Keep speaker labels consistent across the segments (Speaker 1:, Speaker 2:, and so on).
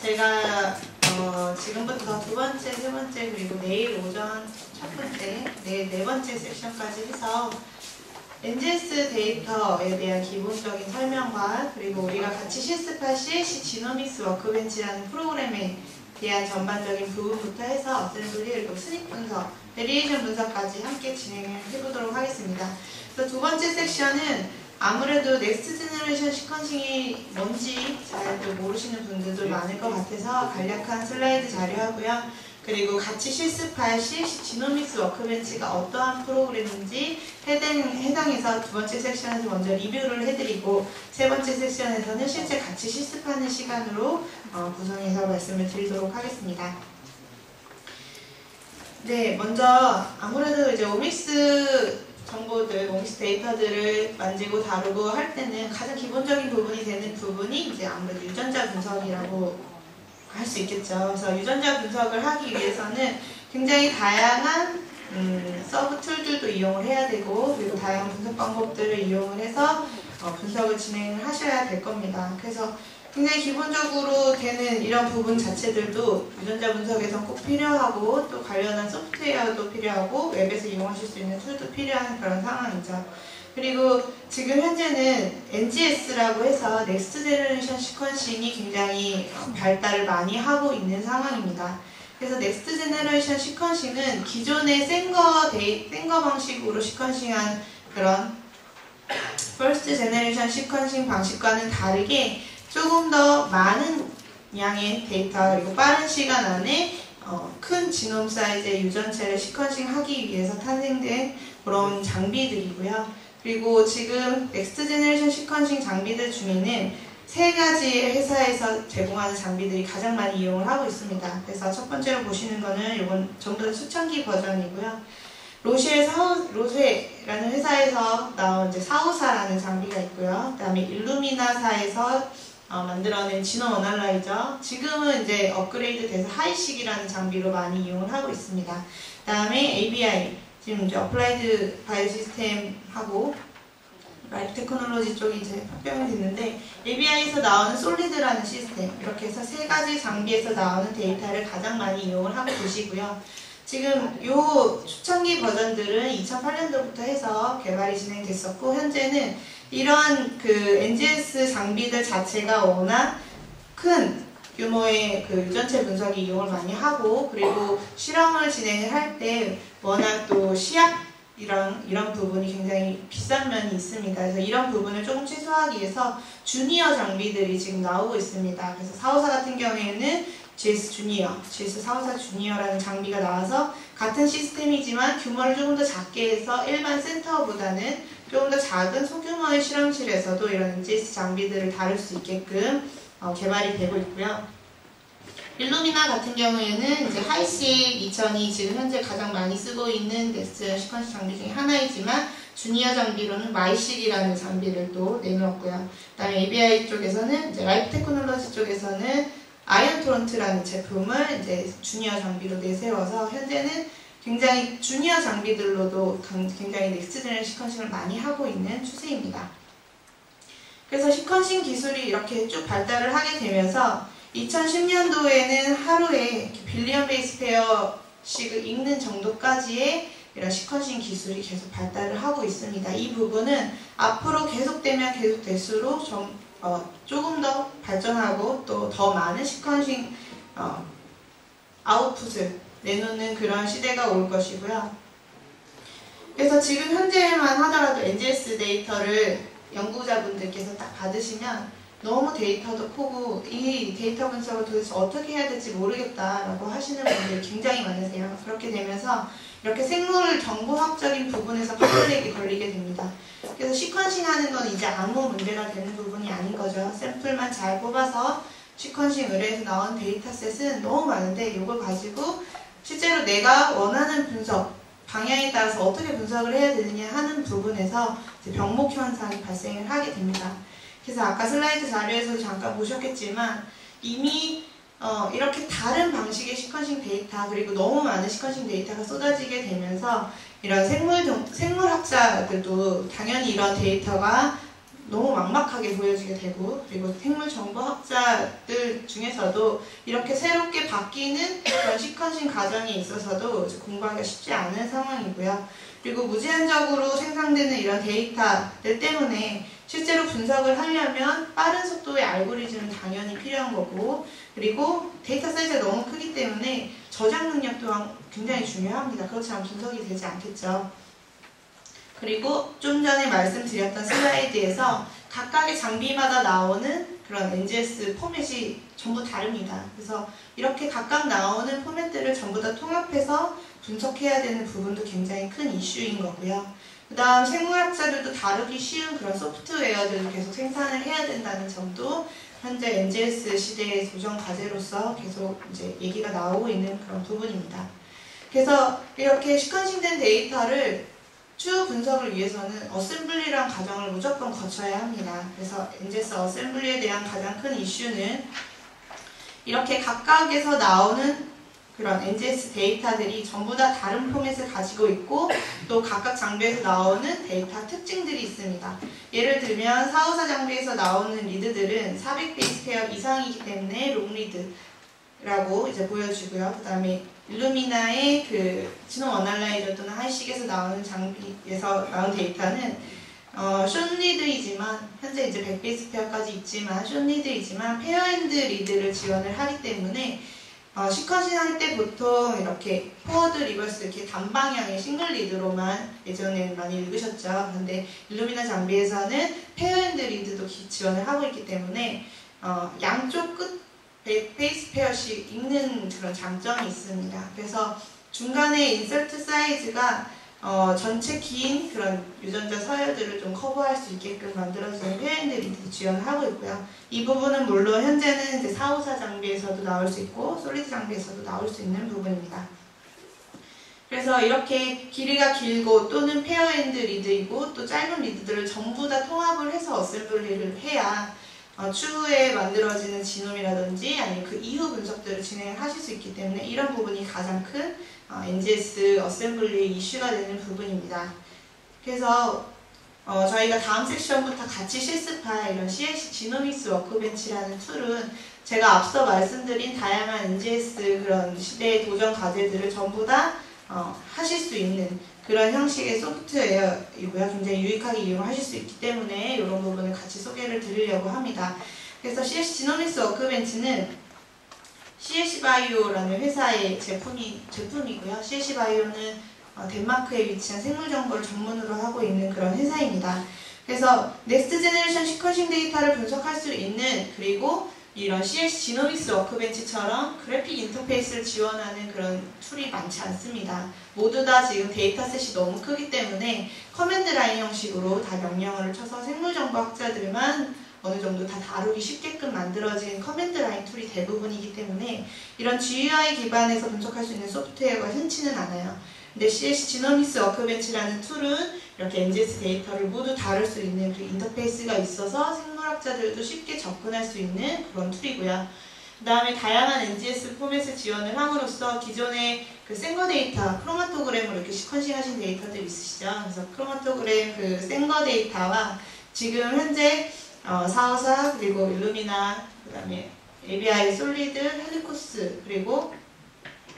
Speaker 1: 제가 지금부터 두 번째, 세 번째, 그리고 내일 오전 첫 번째, 네 번째 섹션까지 해서 NGS 데이터에 대한 기본적인 설명과 그리고 우리가 같이 실습할 CAC 지노믹스 워크벤치라는 프로그램에 대한 전반적인 부분부터 해서 어셈블리 그리고 스닉 분석, 베리에이션 분석까지 함께 진행을 해보도록 하겠습니다. 그래서 두 번째 섹션은 아무래도 넥스트 제너레이션 시퀀싱이 뭔지 잘 모르시는 분들도 많을 것 같아서 간략한 슬라이드 자료하고요. 그리고 같이 실습할 CAC 지노믹스 워크벤치가 어떠한 프로그램인지 해당해서 두 번째 섹션에서 먼저 리뷰를 해드리고 세 번째 섹션에서는 실제 같이 실습하는 시간으로 구성해서 말씀을 드리도록 하겠습니다. 네, 먼저 아무래도 이제 오믹스 정보들, 오믹스 데이터들을 만지고 다루고 할 때는 가장 기본적인 부분이 되는 부분이 이제 아무래도 유전자 분석이라고 할 수 있겠죠. 그래서 유전자 분석을 하기 위해서는 굉장히 다양한 서브 툴들도 이용을 해야 되고 그리고 다양한 분석 방법들을 이용을 해서 분석을 진행을 하셔야 될 겁니다. 그래서 굉장히 기본적으로 되는 이런 부분 자체들도 유전자 분석에서 꼭 필요하고 또 관련한 소프트웨어도 필요하고 웹에서 이용하실 수 있는 툴도 필요한 그런 상황이죠. 그리고 지금 현재는 NGS라고 해서 넥스트 제너레이션 시퀀싱이 굉장히 발달을 많이 하고 있는 상황입니다. 그래서 넥스트 제너레이션 시퀀싱은 기존의 센거 방식으로 시퀀싱한 그런 퍼스트 제너레이션 시퀀싱 방식과는 다르게 조금 더 많은 양의 데이터 그리고 빠른 시간 안에 큰 지놈 사이즈의 유전체를 시퀀싱 하기 위해서 탄생된 그런 장비들이고요. 그리고 지금 넥스트 제너레이션 시퀀싱 장비들 중에는 세 가지 회사에서 제공하는 장비들이 가장 많이 이용을 하고 있습니다. 그래서 첫 번째로 보시는 거는 이건 좀 더 초창기 버전이고요. 로쉐라는 회사에서 나온 이제 454라는 장비가 있고요. 그 다음에 일루미나사에서 만들어낸 지노 어널라이저, 지금은 이제 업그레이드 돼서 하이식이라는 장비로 많이 이용을 하고 있습니다. 그 다음에 ABI, 지금 이제 어플라이드 바이오 시스템하고 라이프 테크놀로지 쪽이 이제 합병이 됐는데 ABI에서 나오는 솔리드라는 시스템, 이렇게 해서 세 가지 장비에서 나오는 데이터를 가장 많이 이용을 하고 계시고요. 지금 요 초창기 버전들은 2008년도부터 해서 개발이 진행됐었고 현재는 이러한 그 NGS 장비들 자체가 워낙 큰 규모의 그 유전체 분석이 이용을 많이 하고 그리고 실험을 진행을 할 때 워낙 또 시약 이런 부분이 굉장히 비싼 면이 있습니다. 그래서 이런 부분을 조금 최소화하기 위해서 주니어 장비들이 지금 나오고 있습니다. 그래서 454 같은 경우에는 GS 주니어, GS 454 주니어라는 장비가 나와서 같은 시스템이지만 규모를 조금 더 작게 해서 일반 센터보다는 조금 더 작은 소규모의 실험실에서도 이런 NGS 장비들을 다룰 수 있게끔 개발이 되고 있고요. 일루미나 같은 경우에는 이제 하이식 2000이 지금 현재 가장 많이 쓰고 있는 넥스트 시퀀스 장비 중에 하나이지만 주니어 장비로는 마이식이라는 장비를 또 내놓았고요. 그 다음에 ABI 쪽에서는 이제 라이프 테크놀로지 쪽에서는 아이언토런트라는 제품을 이제 주니어 장비로 내세워서 현재는 굉장히 주니어 장비들로도 굉장히 넥스트 제너레이션 시퀀싱을 많이 하고 있는 추세입니다. 그래서 시퀀싱 기술이 이렇게 쭉 발달을 하게 되면서 2010년도에는 하루에 빌리언 베이스 페어씩을 읽는 정도까지의 이런 시퀀싱 기술이 계속 발달을 하고 있습니다. 이 부분은 앞으로 계속되면 계속될수록 조금 더 발전하고 또 더 많은 시퀀싱 아웃풋을 내놓는 그런 시대가 올 것이고요. 그래서 지금 현재만 하더라도 NGS 데이터를 연구자분들께서 딱 받으시면 너무 데이터도 크고 이 데이터 분석을 도대체 어떻게 해야 될지 모르겠다라고 하시는 분들이 굉장히 많으세요. 그렇게 되면서 이렇게 생물 정보학적인 부분에서 파열력이 걸리게 됩니다. 그래서 시퀀싱 하는 건 이제 아무 문제가 되는 부분이 아닌 거죠. 샘플만 잘 뽑아서 시퀀싱 의뢰해서 나온 데이터셋은 너무 많은데 이걸 가지고 실제로 내가 원하는 분석 방향에 따라서 어떻게 분석을 해야 되느냐 하는 부분에서 이제 병목 현상이 발생을 하게 됩니다. 그래서 아까 슬라이드 자료에서도 잠깐 보셨겠지만 이미 이렇게 다른 방식의 시퀀싱 데이터 그리고 너무 많은 시퀀싱 데이터가 쏟아지게 되면서 이런 생물학자들도 당연히 이런 데이터가 너무 막막하게 보여지게 되고, 그리고 생물정보학자들 중에서도 이렇게 새롭게 바뀌는 그런 시퀀싱 과정에 있어서도 공부하기가 쉽지 않은 상황이고요. 그리고 무제한적으로 생성되는 이런 데이터들 때문에 실제로 분석을 하려면 빠른 속도의 알고리즘은 당연히 필요한 거고, 그리고 데이터 사이즈가 너무 크기 때문에 저장 능력 또한 굉장히 중요합니다. 그렇지 않으면 분석이 되지 않겠죠. 그리고 좀 전에 말씀드렸던 슬라이드에서 각각의 장비마다 나오는 그런 NGS 포맷이 전부 다릅니다. 그래서 이렇게 각각 나오는 포맷들을 전부 다 통합해서 분석해야 되는 부분도 굉장히 큰 이슈인 거고요. 그 다음 생물학자들도 다루기 쉬운 그런 소프트웨어들을 계속 생산을 해야 된다는 점도 현재 NGS 시대의 도전 과제로서 계속 이제 얘기가 나오고 있는 그런 부분입니다. 그래서 이렇게 시퀀싱된 데이터를 추후 분석을 위해서는 어셈블리라는 과정을 무조건 거쳐야 합니다. 그래서 NGS 어셈블리에 대한 가장 큰 이슈는 이렇게 각각에서 나오는 그런 NGS 데이터들이 전부 다 다른 포맷을 가지고 있고 또 각각 장비에서 나오는 데이터 특징들이 있습니다. 예를 들면 454 장비에서 나오는 리드들은 400베이스 페어 이상이기 때문에 롱리드라고 이제 보여주고요. 그 다음에 일루미나의 그 지노 어널라이저 또는 하이식에서 나오는 장비에서 나온 데이터는 숏리드이지만 현재 이제 100베이스 페어까지 있지만 숏리드이지만 페어엔드 리드를 지원을 하기 때문에 시퀀싱 할 때 보통 이렇게 포워드 리버스 이렇게 단방향의 싱글 리드로만 예전에 많이 읽으셨죠. 근데 일루미나 장비에서는 페어엔드 리드도 지원을 하고 있기 때문에 양쪽 끝 베이스 페어씩 읽는 그런 장점이 있습니다. 그래서 중간에 인서트 사이즈가 전체 긴 그런 유전자 서열들을 좀 커버할 수 있게끔 만들어주는 페어엔드 리드도 지원을 하고 있고요. 이 부분은 물론 현재는 이제 454 장비에서도 나올 수 있고 솔리드 장비에서도 나올 수 있는 부분입니다. 그래서 이렇게 길이가 길고 또는 페어엔드 리드이고 또 짧은 리드들을 전부 다 통합을 해서 어셈블리를 해야 추후에 만들어지는 지놈이라든지 아니면 그 이후 분석들을 진행을 하실 수 있기 때문에 이런 부분이 가장 큰 NGS 어셈블리의 이슈가 되는 부분입니다. 그래서 저희가 다음 섹션부터 같이 실습할 이런 CLC 지노믹스 워크벤치라는 툴은 제가 앞서 말씀드린 다양한 NGS 그런 시대의 도전 과제들을 전부 다 하실 수 있는 그런 형식의 소프트웨어이고요. 굉장히 유익하게 이용하실 수 있기 때문에 이런 부분을 같이 소개를 드리려고 합니다. 그래서 CLC 지노믹스 워크벤치는 CLC 바이오라는 회사의 제품이고요. CLC 바이오는 덴마크에 위치한 생물 정보를 전문으로 하고 있는 그런 회사입니다. 그래서 넥스트 제너레이션 시퀀싱 데이터를 분석할 수 있는 그리고 이런 CLC 지노믹스 워크벤치처럼 그래픽 인터페이스를 지원하는 그런 툴이 많지 않습니다. 모두 다 지금 데이터셋이 너무 크기 때문에 커맨드 라인 형식으로 다 명령어를 쳐서 생물정보학자들만 어느 정도 다 다루기 쉽게끔 만들어진 커맨드 라인 툴이 대부분이기 때문에 이런 GUI 기반에서 분석할 수 있는 소프트웨어가 흔치는 않아요. 근데 CLC 지노믹스 워크벤치라는 툴은 이렇게 NGS 데이터를 모두 다룰 수 있는 그 인터페이스가 있어서 생물학자들도 쉽게 접근할 수 있는 그런 툴이고요. 그 다음에 다양한 NGS 포맷을 지원을 함으로써 기존의 그 생거 데이터, 크로마토그램으로 이렇게 시퀀싱 하신 데이터들 있으시죠? 그래서 크로마토그램 그 생거 데이터와 지금 현재 454 그리고 일루미나 그 다음에 ABI 솔리드, 헬리코스 그리고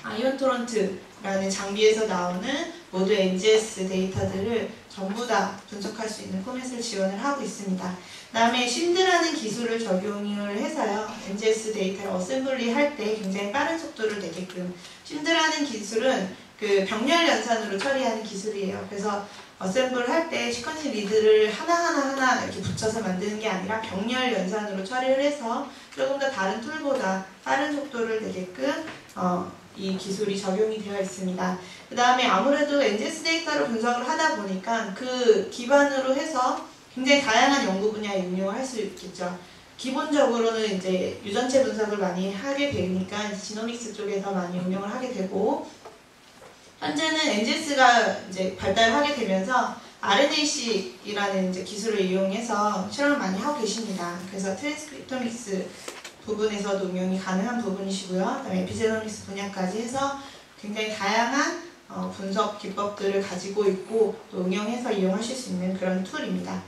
Speaker 1: 아이온토런트라는 장비에서 나오는 모두 NGS 데이터들을 전부 다 분석할 수 있는 포맷을 지원을 하고 있습니다. 그 다음에 심드라는 기술을 적용을 해서요. NGS 데이터를 어셈블리 할 때 굉장히 빠른 속도를 내게끔 심드라는 기술은 그 병렬 연산으로 처리하는 기술이에요. 그래서 어셈블 할 때 시퀀싱 리드를 하나하나 이렇게 붙여서 만드는 게 아니라 병렬 연산으로 처리를 해서 조금 더 다른 툴보다 빠른 속도를 내게끔 이 기술이 적용이 되어 있습니다. 그 다음에 아무래도 NGS 데이터를 분석을 하다 보니까 그 기반으로 해서 굉장히 다양한 연구 분야에 응용을 할 수 있겠죠. 기본적으로는 이제 유전체 분석을 많이 하게 되니까 지노믹스 쪽에서 많이 응용을 하게 되고 현재는 NGS가 이제 발달하게 되면서 RNA-seq이라는 이제 기술을 이용해서 실험을 많이 하고 계십니다. 그래서 트랜스크립토믹스 부분에서도 응용이 가능한 부분이시고요. 그다음에 에피제노믹스 분야까지 해서 굉장히 다양한 분석 기법들을 가지고 있고 또 응용해서 이용하실 수 있는 그런 툴입니다.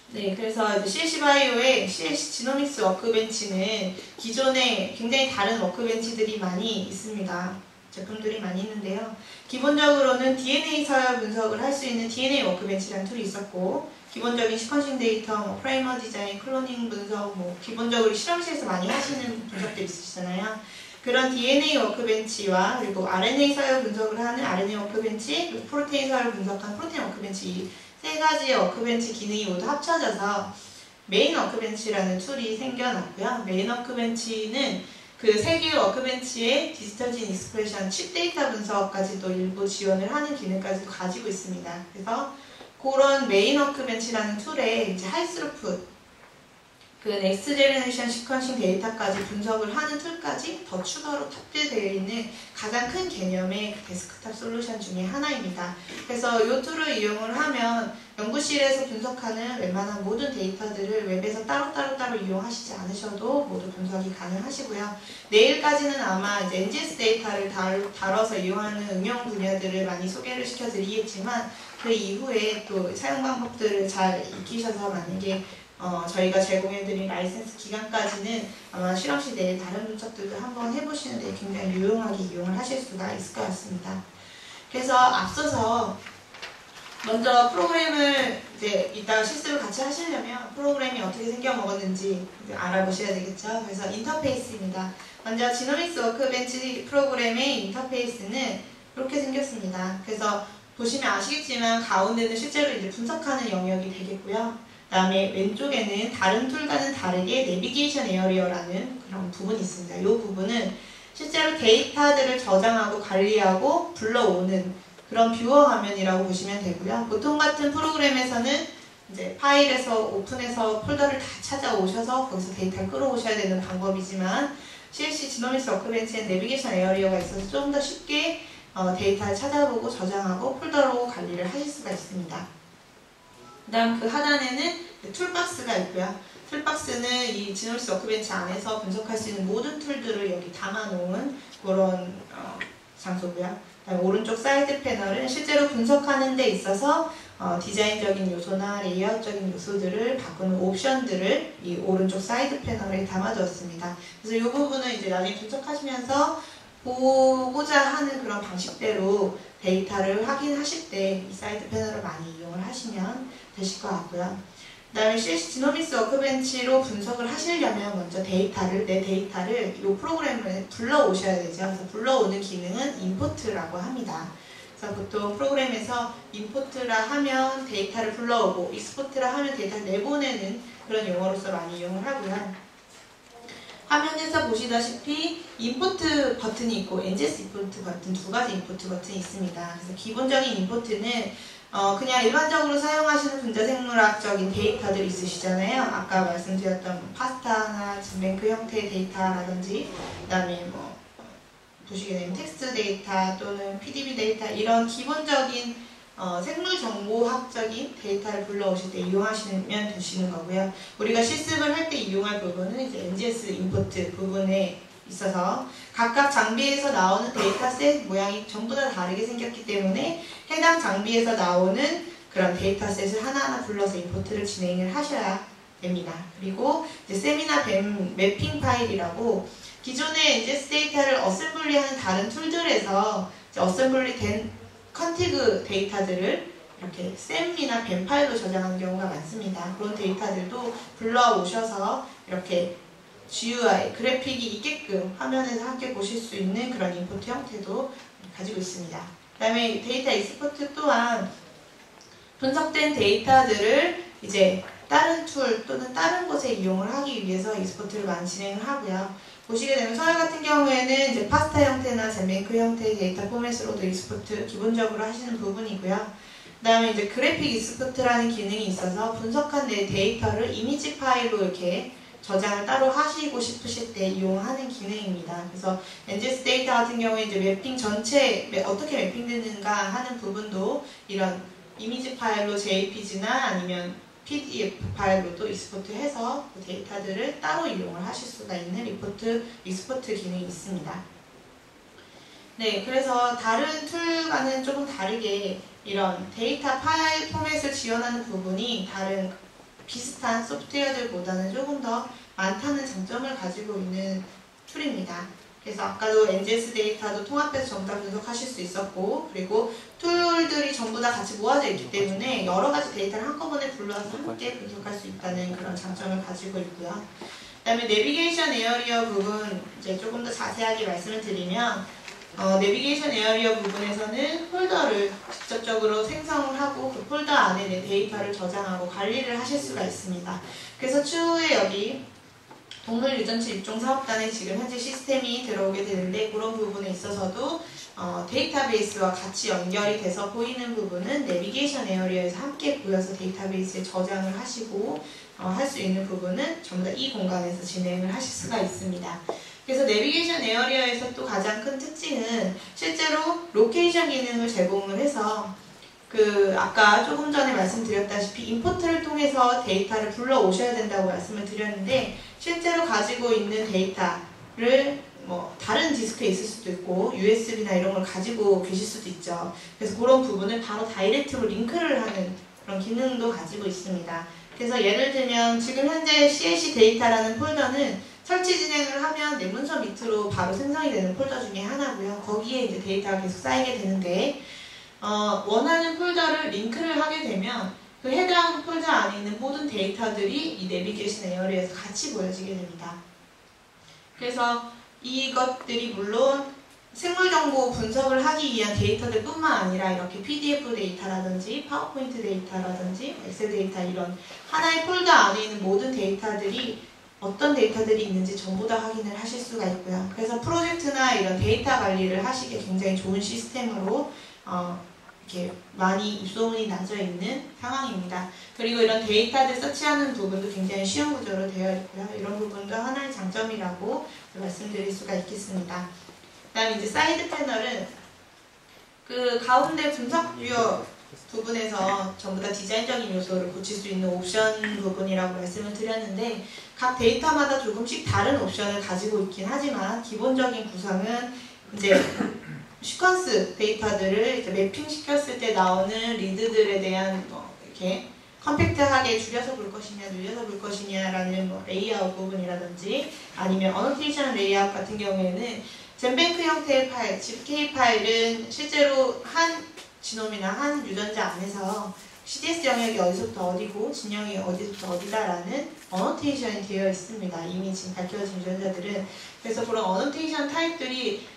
Speaker 1: 네, 그래서 이제 CLC 바이오의 CLC 지노믹스 워크벤치는 기존에 굉장히 다른 워크벤치들이 많이 있습니다. 제품들이 많이 있는데요. 기본적으로는 DNA 서열 분석을 할 수 있는 DNA 워크벤치라는 툴이 있었고, 기본적인 시퀀싱 데이터, 뭐 프레이머 디자인, 클로닝 분석, 뭐 기본적으로 실험실에서 많이 하시는 분석들이 있으시잖아요. 그런 DNA 워크벤치와 그리고 RNA 서열 분석을 하는 RNA 워크벤치, 그리고 프로테인 서열 분석한 프로테인 워크벤치, 세 가지의 워크벤치 기능이 모두 합쳐져서 메인 워크벤치라는 툴이 생겨났고요. 메인 워크벤치는 그 세 개의 워크벤치의 디지털 진 익스프레션 칩 데이터 분석까지도 일부 지원을 하는 기능까지도 가지고 있습니다. 그래서 그런 메인 워크벤치라는 툴에 이제 하이스루풋 그 넥스트 제너레이션 시퀀싱 데이터까지 분석을 하는 툴까지 더 추가로 탑재되어 있는 가장 큰 개념의 데스크탑 솔루션 중에 하나입니다. 그래서 이 툴을 이용을 하면 연구실에서 분석하는 웬만한 모든 데이터들을 웹에서 따로 이용하시지 않으셔도 모두 분석이 가능하시고요. 내일까지는 아마 이제 NGS 데이터를 다뤄서 이용하는 응용 분야들을 많이 소개를 시켜드리겠지만 그 이후에 또 사용 방법들을 잘 익히셔서 만약에 저희가 제공해드린 라이센스 기간까지는 아마 실험실 내에 다른 분석들도 한번 해보시는데 굉장히 유용하게 이용을 하실 수가 있을 것 같습니다. 그래서 앞서서 먼저 프로그램을 이제 이따가 실습을 같이 하시려면 프로그램이 어떻게 생겨 먹었는지 알아보셔야 되겠죠. 그래서 인터페이스입니다. 먼저 지노믹스 워크벤치 프로그램의 인터페이스는 이렇게 생겼습니다. 그래서 보시면 아시겠지만 가운데는 실제로 이제 분석하는 영역이 되겠고요. 그 다음에 왼쪽에는 다른 툴과는 다르게 내비게이션 에어리어라는 그런 부분이 있습니다. 이 부분은 실제로 데이터들을 저장하고 관리하고 불러오는 그런 뷰어 화면이라고 보시면 되고요. 보통 같은 프로그램에서는 이제 파일에서 오픈해서 폴더를 다 찾아오셔서 거기서 데이터를 끌어오셔야 되는 방법이지만 CLC 지노믹스 워크벤치엔 내비게이션 에어리어가 있어서 좀 더 쉽게 데이터를 찾아보고 저장하고 폴더로 관리를 하실 수가 있습니다. 그 다음 그 하단에는 툴박스가 있고요. 툴박스는 이 지노믹스 워크벤치 안에서 분석할 수 있는 모든 툴들을 여기 담아놓은 그런 장소고요. 그다음에 오른쪽 사이드 패널은 실제로 분석하는 데 있어서 디자인적인 요소나 레이아웃적인 요소들을 바꾸는 옵션들을 이 오른쪽 사이드 패널에 담아두었습니다. 그래서 이 부분은 이제 나중에 분석하시면서 보고자 하는 그런 방식대로 데이터를 확인하실 때 이 사이드 패널을 많이 이용을 하시면 되실 것 같고요. 그 다음에 CLC 지노믹스 워크벤치로 분석을 하시려면 먼저 내 데이터를 이 프로그램을 불러오셔야 되죠. 그래서 불러오는 기능은 임포트라고 합니다. 그래서 보통 프로그램에서 임포트라 하면 데이터를 불러오고 익스포트라 하면 데이터를 내보내는 그런 용어로서 많이 이용을 하고요. 화면에서 보시다시피 임포트 버튼이 있고 NGS 임포트 버튼 두 가지 임포트 버튼이 있습니다. 그래서 기본적인 임포트는 그냥 일반적으로 사용하시는 분자생물학적인 데이터들 있으시잖아요. 아까 말씀드렸던 파스타나 진뱅크 형태의 데이터라든지 그 다음에 뭐 보시게 되면 텍스트 데이터 또는 PDB 데이터 이런 기본적인 생물정보학적인 데이터를 불러오실 때 이용하시면 되시는 거고요. 우리가 실습을 할 때 이용할 부분은 이제 NGS 임포트 부분에 있어서 각각 장비에서 나오는 데이터셋 모양이 전부 다 다르게 생겼기 때문에 해당 장비에서 나오는 그런 데이터셋을 하나하나 불러서 임포트를 진행을 하셔야 됩니다. 그리고 이제 세미나 뱀 매핑 파일이라고 기존의 NGS 데이터를 어셈블리하는 다른 툴들에서 이제 어셈블리된 컨티그 데이터들을 이렇게 셈이나 뱀 파일로 저장하는 경우가 많습니다. 그런 데이터들도 불러오셔서 이렇게 GUI, 그래픽이 있게끔 화면에서 함께 보실 수 있는 그런 임포트 형태도 가지고 있습니다. 그 다음에 데이터 익스포트 또한 분석된 데이터들을 이제 다른 툴 또는 다른 곳에 이용을 하기 위해서 익스포트를 많이 진행을 하고요. 보시게 되면 서열 같은 경우에는 이제 파스타 형태나 젠뱅크 형태의 데이터 포맷으로도 익스포트 기본적으로 하시는 부분이고요. 그 다음에 이제 그래픽 익스포트라는 기능이 있어서 분석한 내 데이터를 이미지 파일로 이렇게 저장을 따로 하시고 싶으실 때 이용하는 기능입니다. 그래서 NGS 데이터 같은 경우에 이제 매핑 전체 어떻게 매핑되는가 하는 부분도 이런 이미지 파일로 JPG나 아니면 PDF 파일로도 익스포트해서 그 데이터들을 따로 이용을 하실 수가 있는 익스포트 기능이 있습니다. 네, 그래서 다른 툴과는 조금 다르게 이런 데이터 파일 포맷을 지원하는 부분이 다른 비슷한 소프트웨어들보다는 조금 더 많다는 장점을 가지고 있는 툴입니다. 그래서 아까도 NGS 데이터도 통합해서 전부 다 분석하실 수 있었고, 그리고 툴들이 전부 다 같이 모아져 있기 때문에 여러 가지 데이터를 한꺼번에 불러서 함께 분석할 수 있다는 그런 장점을 가지고 있고요. 그 다음에 내비게이션 에어리어 부분 이제 조금 더 자세하게 말씀을 드리면, 내비게이션 에어리어 부분에서는 폴더를 직접적으로 생성을 하고 그 폴더 안에 내 데이터를 저장하고 관리를 하실 수가 있습니다. 그래서 추후에 여기 동물 유전체 입종 사업단에 지금 현재 시스템이 들어오게 되는데, 그런 부분에 있어서도 데이터베이스와 같이 연결이 돼서 보이는 부분은 내비게이션 에어리어에서 함께 보여서 데이터베이스에 저장을 하시고 할 수 있는 부분은 전부 다 이 공간에서 진행을 하실 수가 있습니다. 그래서 내비게이션 에어리어에서 또 가장 큰 특징은 실제로 로케이션 기능을 제공을 해서 아까 조금 전에 말씀드렸다시피 임포트를 통해서 데이터를 불러오셔야 된다고 말씀을 드렸는데, 실제로 가지고 있는 데이터를 다른 디스크에 있을 수도 있고 USB나 이런 걸 가지고 계실 수도 있죠. 그래서 그런 부분을 바로 다이렉트로 링크를 하는 그런 기능도 가지고 있습니다. 그래서 예를 들면 지금 현재 CAC 데이터라는 폴더는 설치 진행을 하면 내 문서 밑으로 바로 생성이 되는 폴더 중에 하나고요. 거기에 이제 데이터가 계속 쌓이게 되는데, 원하는 폴더를 링크를 하게 되면 그 해당 폴더 안에 있는 모든 데이터들이 이 내비게이션 에어리어에서 같이 보여지게 됩니다. 그래서 이것들이 물론 생물정보 분석을 하기 위한 데이터들 뿐만 아니라 이렇게 PDF 데이터라든지 파워포인트 데이터라든지 엑셀 데이터, 이런 하나의 폴더 안에 있는 모든 데이터들이 어떤 데이터들이 있는지 전부 다 확인을 하실 수가 있고요. 그래서 프로젝트나 이런 데이터 관리를 하시기에 굉장히 좋은 시스템으로 이렇게 많이 입소문이 나져 있는 상황입니다. 그리고 이런 데이터들 서치하는 부분도 굉장히 쉬운 구조로 되어 있고요. 이런 부분도 하나의 장점이라고 말씀드릴 수가 있겠습니다. 그 다음에 이제 사이드 패널은 그 가운데 분석 뷰어 부분에서 전부 다 디자인적인 요소를 고칠 수 있는 옵션 부분이라고 말씀을 드렸는데, 각 데이터마다 조금씩 다른 옵션을 가지고 있긴 하지만 기본적인 구성은 이제 시퀀스 데이터들을 이렇게 매핑 시켰을 때 나오는 리드들에 대한 이렇게 컴팩트하게 줄여서 볼 것이냐 늘려서 볼 것이냐라는 레이아웃 부분이라든지, 아니면 어노테이션 레이아웃 같은 경우에는 젠뱅크 형태의 파일, GPK 파일은 실제로 한 지놈이나 한 유전자 안에서 CDS 영역이 어디서부터 어디고 진영이 어디서부터 어디다라는 어노테이션이 되어 있습니다. 이미 지금 밝혀진 유전자들은. 그래서 그런 어노테이션 타입들이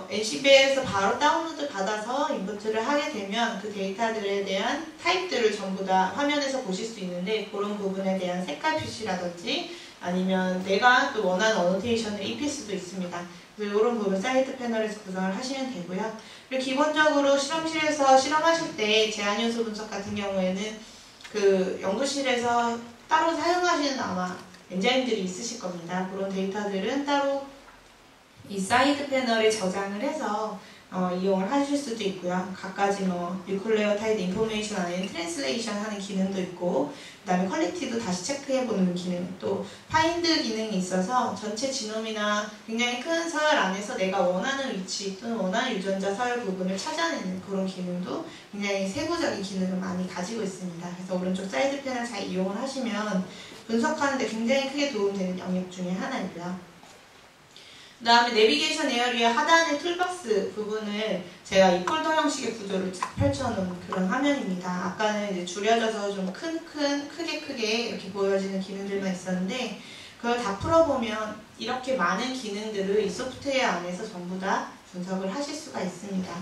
Speaker 1: NCB에서 바로 다운로드 받아서 인풋을 하게 되면 그 데이터들에 대한 타입들을 전부 다 화면에서 보실 수 있는데, 그런 부분에 대한 색깔 표시라든지 아니면 내가 또 원하는 어노테이션을 입힐 수도 있습니다. 그래서 이런 부분 사이드 패널에서 구성을 하시면 되고요. 그리고 기본적으로 실험실에서 실험하실 때 제한 요소 분석 같은 경우에는 그 연구실에서 따로 사용하시는 아마 엔자임들이 있으실 겁니다. 그런 데이터들은 따로 이 사이드 패널에 저장을 해서 이용을 하실 수도 있고요. 각가지 뉴클레오타이드 인포메이션 안에 트랜슬레이션 하는 기능도 있고, 그 다음에 퀄리티도 다시 체크해보는 기능, 또 파인드 기능이 있어서 전체 지놈이나 굉장히 큰 서열 안에서 내가 원하는 위치 또는 원하는 유전자 서열 부분을 찾아내는 그런 기능도 굉장히 세부적인 기능을 많이 가지고 있습니다. 그래서 오른쪽 사이드 패널 잘 이용을 하시면 분석하는 데 굉장히 크게 도움되는 영역 중에 하나이고요. 그 다음에 내비게이션 에어리어 하단의 툴박스 부분을 제가 이 폴더 형식의 구조를 쫙 펼쳐놓은 그런 화면입니다. 아까는 이제 줄여져서 좀 크게 이렇게 보여지는 기능들만 있었는데, 그걸 다 풀어보면 이렇게 많은 기능들을 이 소프트웨어 안에서 전부 다 분석을 하실 수가 있습니다.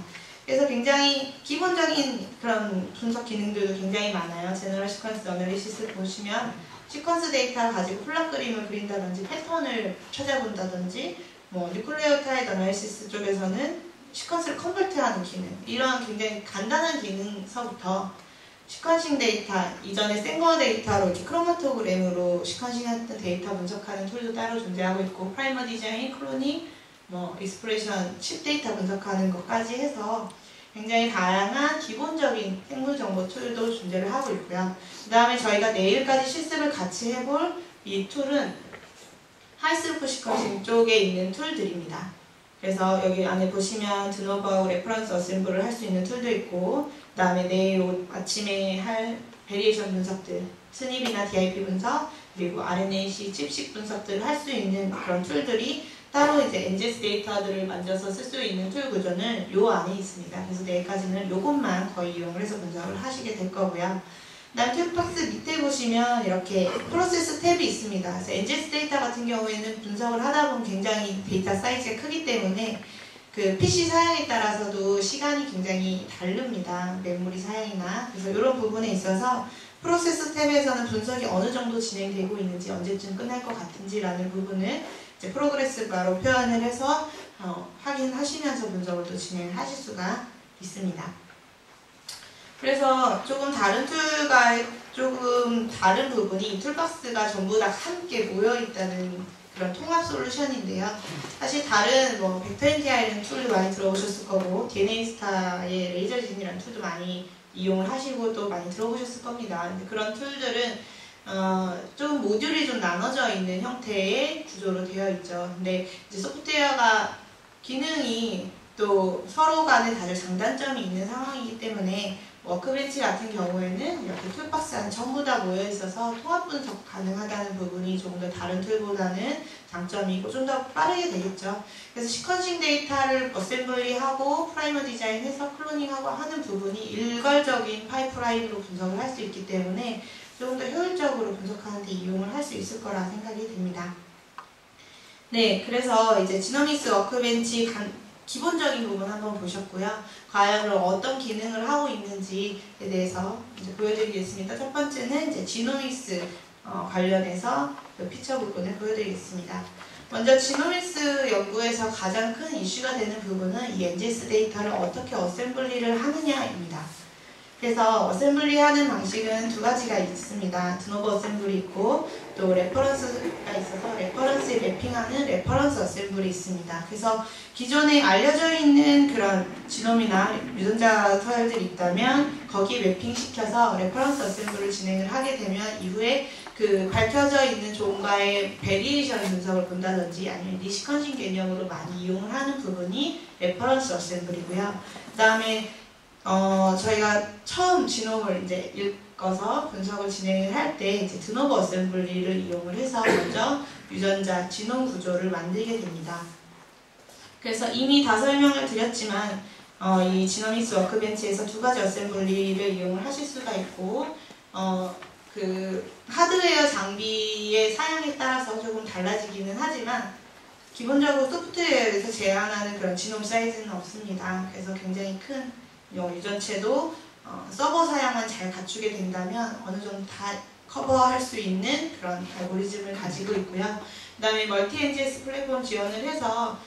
Speaker 1: 그래서 굉장히 기본적인 그런 분석 기능들도 굉장히 많아요. 제너럴 시퀀스 어널리시스 보시면 시퀀스 데이터 가지고 플랫 그림을 그린다든지 패턴을 찾아본다든지, 뉴클레오타이드 어널리시스 쪽에서는 시퀀스를 컨버트하는 기능, 이런 굉장히 간단한 기능서부터 시퀀싱 데이터, 이전에 생거 데이터로 이렇게 크로마토그램으로 시퀀싱했던 데이터 분석하는 툴도 따로 존재하고 있고, 프라이머 디자인, 클로닝, 익스프레션, 칩 데이터 분석하는 것까지 해서 굉장히 다양한 기본적인 생물정보 툴도 존재를 하고 있고요. 그 다음에 저희가 내일까지 실습을 같이 해볼 이 툴은 하이스루프 시퀀싱 쪽에 있는 툴들입니다. 그래서 여기 안에 보시면 드노버하고 레퍼런스 어셈블을 할 수 있는 툴도 있고, 그 다음에 내일 아침에 할 베리에이션 분석들, 스닙이나 DIP 분석, 그리고 RNA-seq 칩식 분석들을 할 수 있는 그런 툴들이 따로 이제 NGS 데이터들을 만져서 쓸 수 있는 툴 구조는 요 안에 있습니다. 그래서 내일까지는 요것만 거의 이용을 해서 분석을 하시게 될 거고요. 그다음 툴박스 밑에 보시면 이렇게 프로세스 탭이 있습니다. 그래서 NGS 데이터 같은 경우에는 분석을 하다 보면 굉장히 데이터 사이즈가 크기 때문에 그 PC 사양에 따라서도 시간이 굉장히 다릅니다. 메모리 사양이나. 그래서 이런 부분에 있어서 프로세스 탭에서는 분석이 어느 정도 진행되고 있는지, 언제쯤 끝날 것 같은지라는 부분을 이제 프로그레스 바로 표현을 해서 확인하시면서 분석을 또 진행하실 수가 있습니다. 그래서 조금 다른 툴과 조금 다른 부분이 툴박스가 전부 다 함께 모여있다는 그런 통합 솔루션인데요. 사실 다른 뭐 벡터NTI라는 툴도 많이 들어보셨을 거고 DNA스타의 레이저진이라는 툴도 많이 이용을 하시고 또 많이 들어보셨을 겁니다. 근데 그런 툴들은 좀 모듈이 좀 나눠져 있는 형태의 구조로 되어 있죠. 근데 이제 소프트웨어가 기능이 또 서로 간에 다들 장단점이 있는 상황이기 때문에 워크벤치 같은 경우에는 이렇게 툴박스 안에 전부 다 모여 있어서 통합 분석 가능하다는 부분이 조금 더 다른 툴보다는 장점이고 좀 더 빠르게 되겠죠. 그래서 시퀀싱 데이터를 어셈블리하고 프라이머 디자인해서 클로닝하고 하는 부분이 일괄적인 파이프라인으로 분석을 할 수 있기 때문에 조금 더 효율적으로 분석하는 데 이용을 할 수 있을 거라 생각이 됩니다. 네, 그래서 이제 지노믹스 워크벤치 기본적인 부분 한번 보셨고요. 과연 어떤 기능을 하고 있는지에 대해서 이제 보여드리겠습니다. 첫 번째는 이제 지노믹스 관련해서 그 피처 부분을 보여드리겠습니다. 먼저 지노믹스 연구에서 가장 큰 이슈가 되는 부분은 이 NGS 데이터를 어떻게 어셈블리를 하느냐입니다. 그래서 어셈블리 하는 방식은 두 가지가 있습니다. 드노버 어셈블리 있고 또 레퍼런스가 있어서 레퍼런스에 매핑하는 레퍼런스 어셈블리 있습니다. 그래서 기존에 알려져 있는 그런 지놈이나 유전자 서열들이 있다면 거기에 매핑시켜서 레퍼런스 어셈블리를 진행을 하게 되면 이후에 그 밝혀져 있는 존과의 베리에이션 분석을 본다든지 아니면 리시컨싱 개념으로 많이 이용을 하는 부분이 레퍼런스 어셈블리고요. 그 다음에 저희가 처음 지놈을 이제 읽어서 분석을 진행을 할 때 이제 드노버 어셈블리를 이용을 해서 먼저 유전자 지놈 구조를 만들게 됩니다. 그래서 이미 다 설명을 드렸지만 이 지노믹스 워크벤치에서 두 가지 어셈블리를 이용을 하실 수가 있고 그 하드웨어 장비의 사양에 따라서 조금 달라지기는 하지만 기본적으로 소프트웨어에서 제한하는 그런 지놈 사이즈는 없습니다. 그래서 굉장히 큰 유전체도 서버 사양만 잘 갖추게 된다면 어느 정도 다 커버할 수 있는 그런 알고리즘을 가지고 있고요. 그 다음에 멀티 NGS 플랫폼 지원을 해서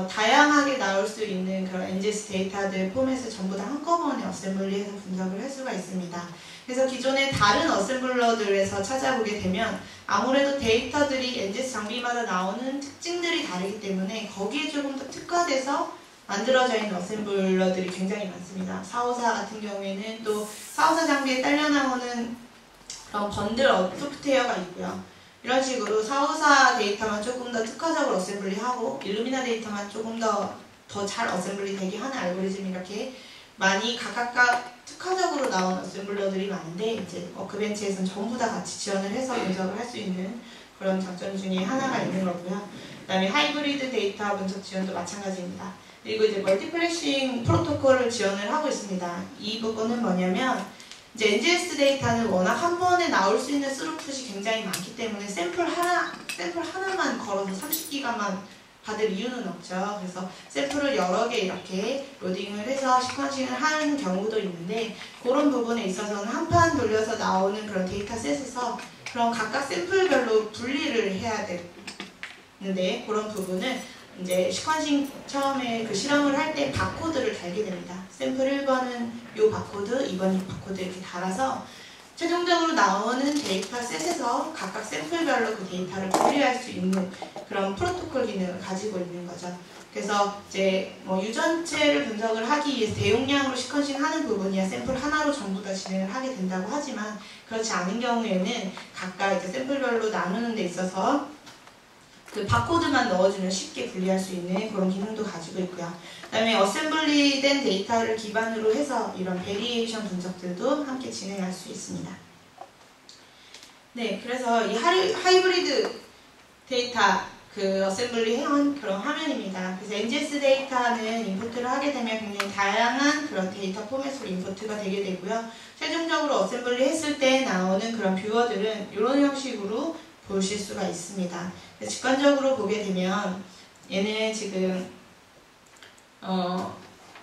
Speaker 1: 다양하게 나올 수 있는 그런 NGS 데이터들 포맷을 전부 다 한꺼번에 어셈블리해서 분석을 할 수가 있습니다. 그래서 기존의 다른 어셈블러들에서 찾아보게 되면 아무래도 데이터들이 NGS 장비마다 나오는 특징들이 다르기 때문에 거기에 조금 더 특화돼서 만들어져 있는 어셈블러들이 굉장히 많습니다. 454 같은 경우에는 또 454 장비에 딸려 나오는 그런 번들 소프트웨어가 있고요. 이런 식으로 454 데이터만 조금 더 특화적으로 어셈블리하고 일루미나 데이터만 조금 더 잘 어셈블리 되게 하는 알고리즘 이렇게 많이 각각 특화적으로 나온 어셈블러들이 많은데 이제 워크벤치에서는 전부 다 같이 지원을 해서 분석을 할 수 있는 그런 장점 중에 하나가 있는 거고요. 그 다음에 하이브리드 데이터 분석 지원도 마찬가지입니다. 그리고 이제 멀티플래싱 프로토콜을 지원을 하고 있습니다. 이 부분은 뭐냐면 이제 NGS 데이터는 워낙 한 번에 나올 수 있는 스루풋이 굉장히 많기 때문에 샘플 하나만 걸어서 30기가만 받을 이유는 없죠. 그래서 샘플을 여러 개 이렇게 로딩을 해서 시퀀싱을 하는 경우도 있는데 그런 부분에 있어서는 한 판 돌려서 나오는 그런 데이터셋에서 그런 각각 샘플별로 분리를 해야 되는데 그런 부분을 이제 시퀀싱 처음에 그 실험을 할 때 바코드를 달게 됩니다. 샘플 1번은 요 바코드, 2번 이 바코드 이렇게 달아서 최종적으로 나오는 데이터 셋에서 각각 샘플별로 그 데이터를 분리할 수 있는 그런 프로토콜 기능을 가지고 있는 거죠. 그래서 이제 뭐 유전체를 분석을 하기 위해서 대용량으로 시퀀싱 하는 부분이야 샘플 하나로 전부 다 진행을 하게 된다고 하지만 그렇지 않은 경우에는 각각 이제 샘플별로 나누는 데 있어서 그 바코드만 넣어주면 쉽게 분리할 수 있는 그런 기능도 가지고 있고요. 그 다음에 어셈블리된 데이터를 기반으로 해서 이런 베리에이션 분석들도 함께 진행할 수 있습니다. 네, 그래서 이 하이브리드 데이터 그 어셈블리 해온 그런 화면입니다. 그래서 NGS 데이터는 인풋을 하게 되면 굉장히 다양한 그런 데이터 포맷으로 인풋가 되게 되고요. 최종적으로 어셈블리 했을 때 나오는 그런 뷰어들은 이런 형식으로 보실 수가 있습니다. 직관적으로 보게 되면 얘는 지금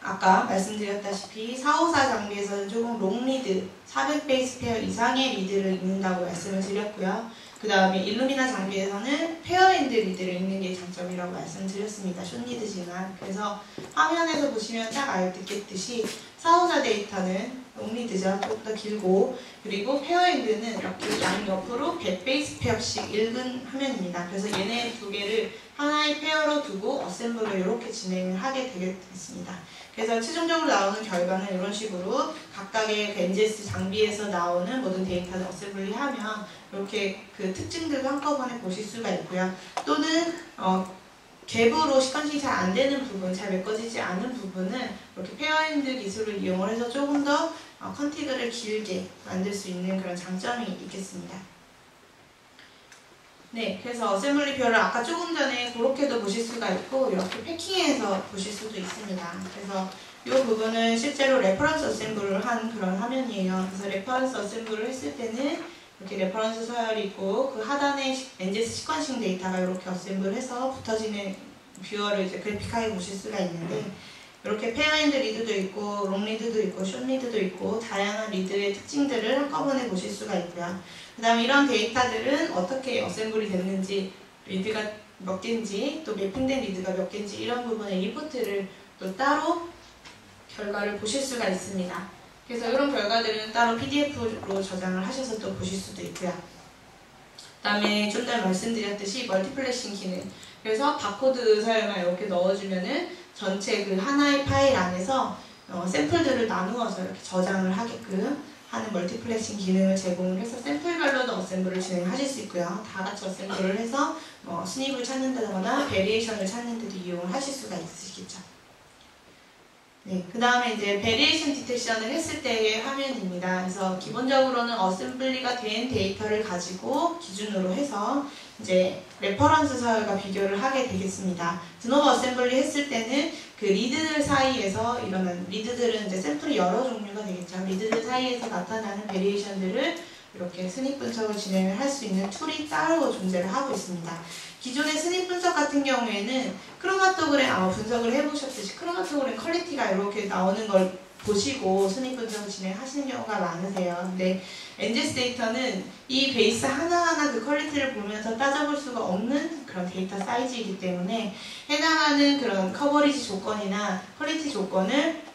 Speaker 1: 아까 말씀드렸다시피 454 장비에서는 조금 롱 리드 400베이스 페어 이상의 리드를 읽는다고 말씀을 드렸고요. 그 다음에 일루미나 장비에서는 페어엔드 리드를 읽는 게 장점이라고 말씀드렸습니다. 숏 리드지만. 그래서 화면에서 보시면 딱 알겠듯이 454 데이터는 롱 리드죠. 조금 더 길고, 그리고 페어엔드는 이렇게 양옆으로 100베이스 페어씩 읽은 화면입니다. 그래서 얘네 두 개를 하나의 페어로 두고 어셈블을 이렇게 진행을 하게 되겠습니다. 그래서 최종적으로 나오는 결과는 이런 식으로 각각의 그 NGS 장비에서 나오는 모든 데이터를 어셈블리 하면 이렇게 그 특징들을 한꺼번에 보실 수가 있고요. 또는 갭으로 시퀀싱이 잘 안 되는 부분, 잘 메꿔지지 않은 부분은 이렇게 페어엔드 기술을 이용을 해서 조금 더 컨티그를 길게 만들 수 있는 그런 장점이 있겠습니다. 네, 그래서 어셈블리 뷰어를 아까 조금 전에 그렇게도 보실 수가 있고 이렇게 패킹해서 보실 수도 있습니다. 그래서 이 부분은 실제로 레퍼런스 어셈블을 한 그런 화면이에요. 그래서 레퍼런스 어셈블을 했을 때는 이렇게 레퍼런스 서열이 있고 그 하단에 NGS 시퀀싱 데이터가 이렇게 어셈블해서 붙어지는 뷰어를 이제 그래픽하게 보실 수가 있는데, 이렇게 페어엔드 리드도 있고 롱 리드도 있고 숏 리드도 있고 다양한 리드의 특징들을 한꺼번에 보실 수가 있고요. 그 다음에 이런 데이터들은 어떻게 어셈블이 됐는지, 리드가 몇 개인지, 또 매핑된 리드가 몇 개인지 이런 부분의 리포트를 또 따로 결과를 보실 수가 있습니다. 그래서 이런 결과들은 따로 PDF로 저장을 하셔서 또 보실 수도 있고요. 그 다음에 좀 전에 말씀드렸듯이 멀티플래싱 기능. 그래서 바코드 서열만 이렇게 넣어주면은 전체 그 하나의 파일 안에서 샘플들을 나누어서 이렇게 저장을 하게끔 하는 멀티플래싱 기능을 제공을 해서 샘플별로도 어셈블을 진행하실 수 있고요. 다 같이 어셈블을 해서 스닙을 찾는다거나 베리에이션을 찾는 데도 이용을 하실 수가 있으시겠죠. 네, 그 다음에 이제 베리에이션 디텍션을 했을 때의 화면입니다. 그래서 기본적으로는 어셈블리가 된 데이터를 가지고 기준으로 해서 이제 레퍼런스 서열과 비교를 하게 되겠습니다. 드노버 어셈블리 했을 때는 그 리드들 사이에서 일어나는, 리드들은 이제 샘플이 여러 종류가 되겠죠. 리드들 사이에서 나타나는 베리에이션들을 이렇게 스닙 분석을 진행을 할 수 있는 툴이 따로 존재를 하고 있습니다. 기존의 스닙 분석 같은 경우에는 크로마토그램 분석을 해보셨듯이 크로마토그램 퀄리티가 이렇게 나오는 걸 보시고 스닙 분석을 진행하시는 경우가 많으세요. 근데 NGS 데이터는 이 베이스 하나하나 그 퀄리티를 보면서 따져볼 수가 없는 그런 데이터 사이즈이기 때문에 해당하는 그런 커버리지 조건이나 퀄리티 조건을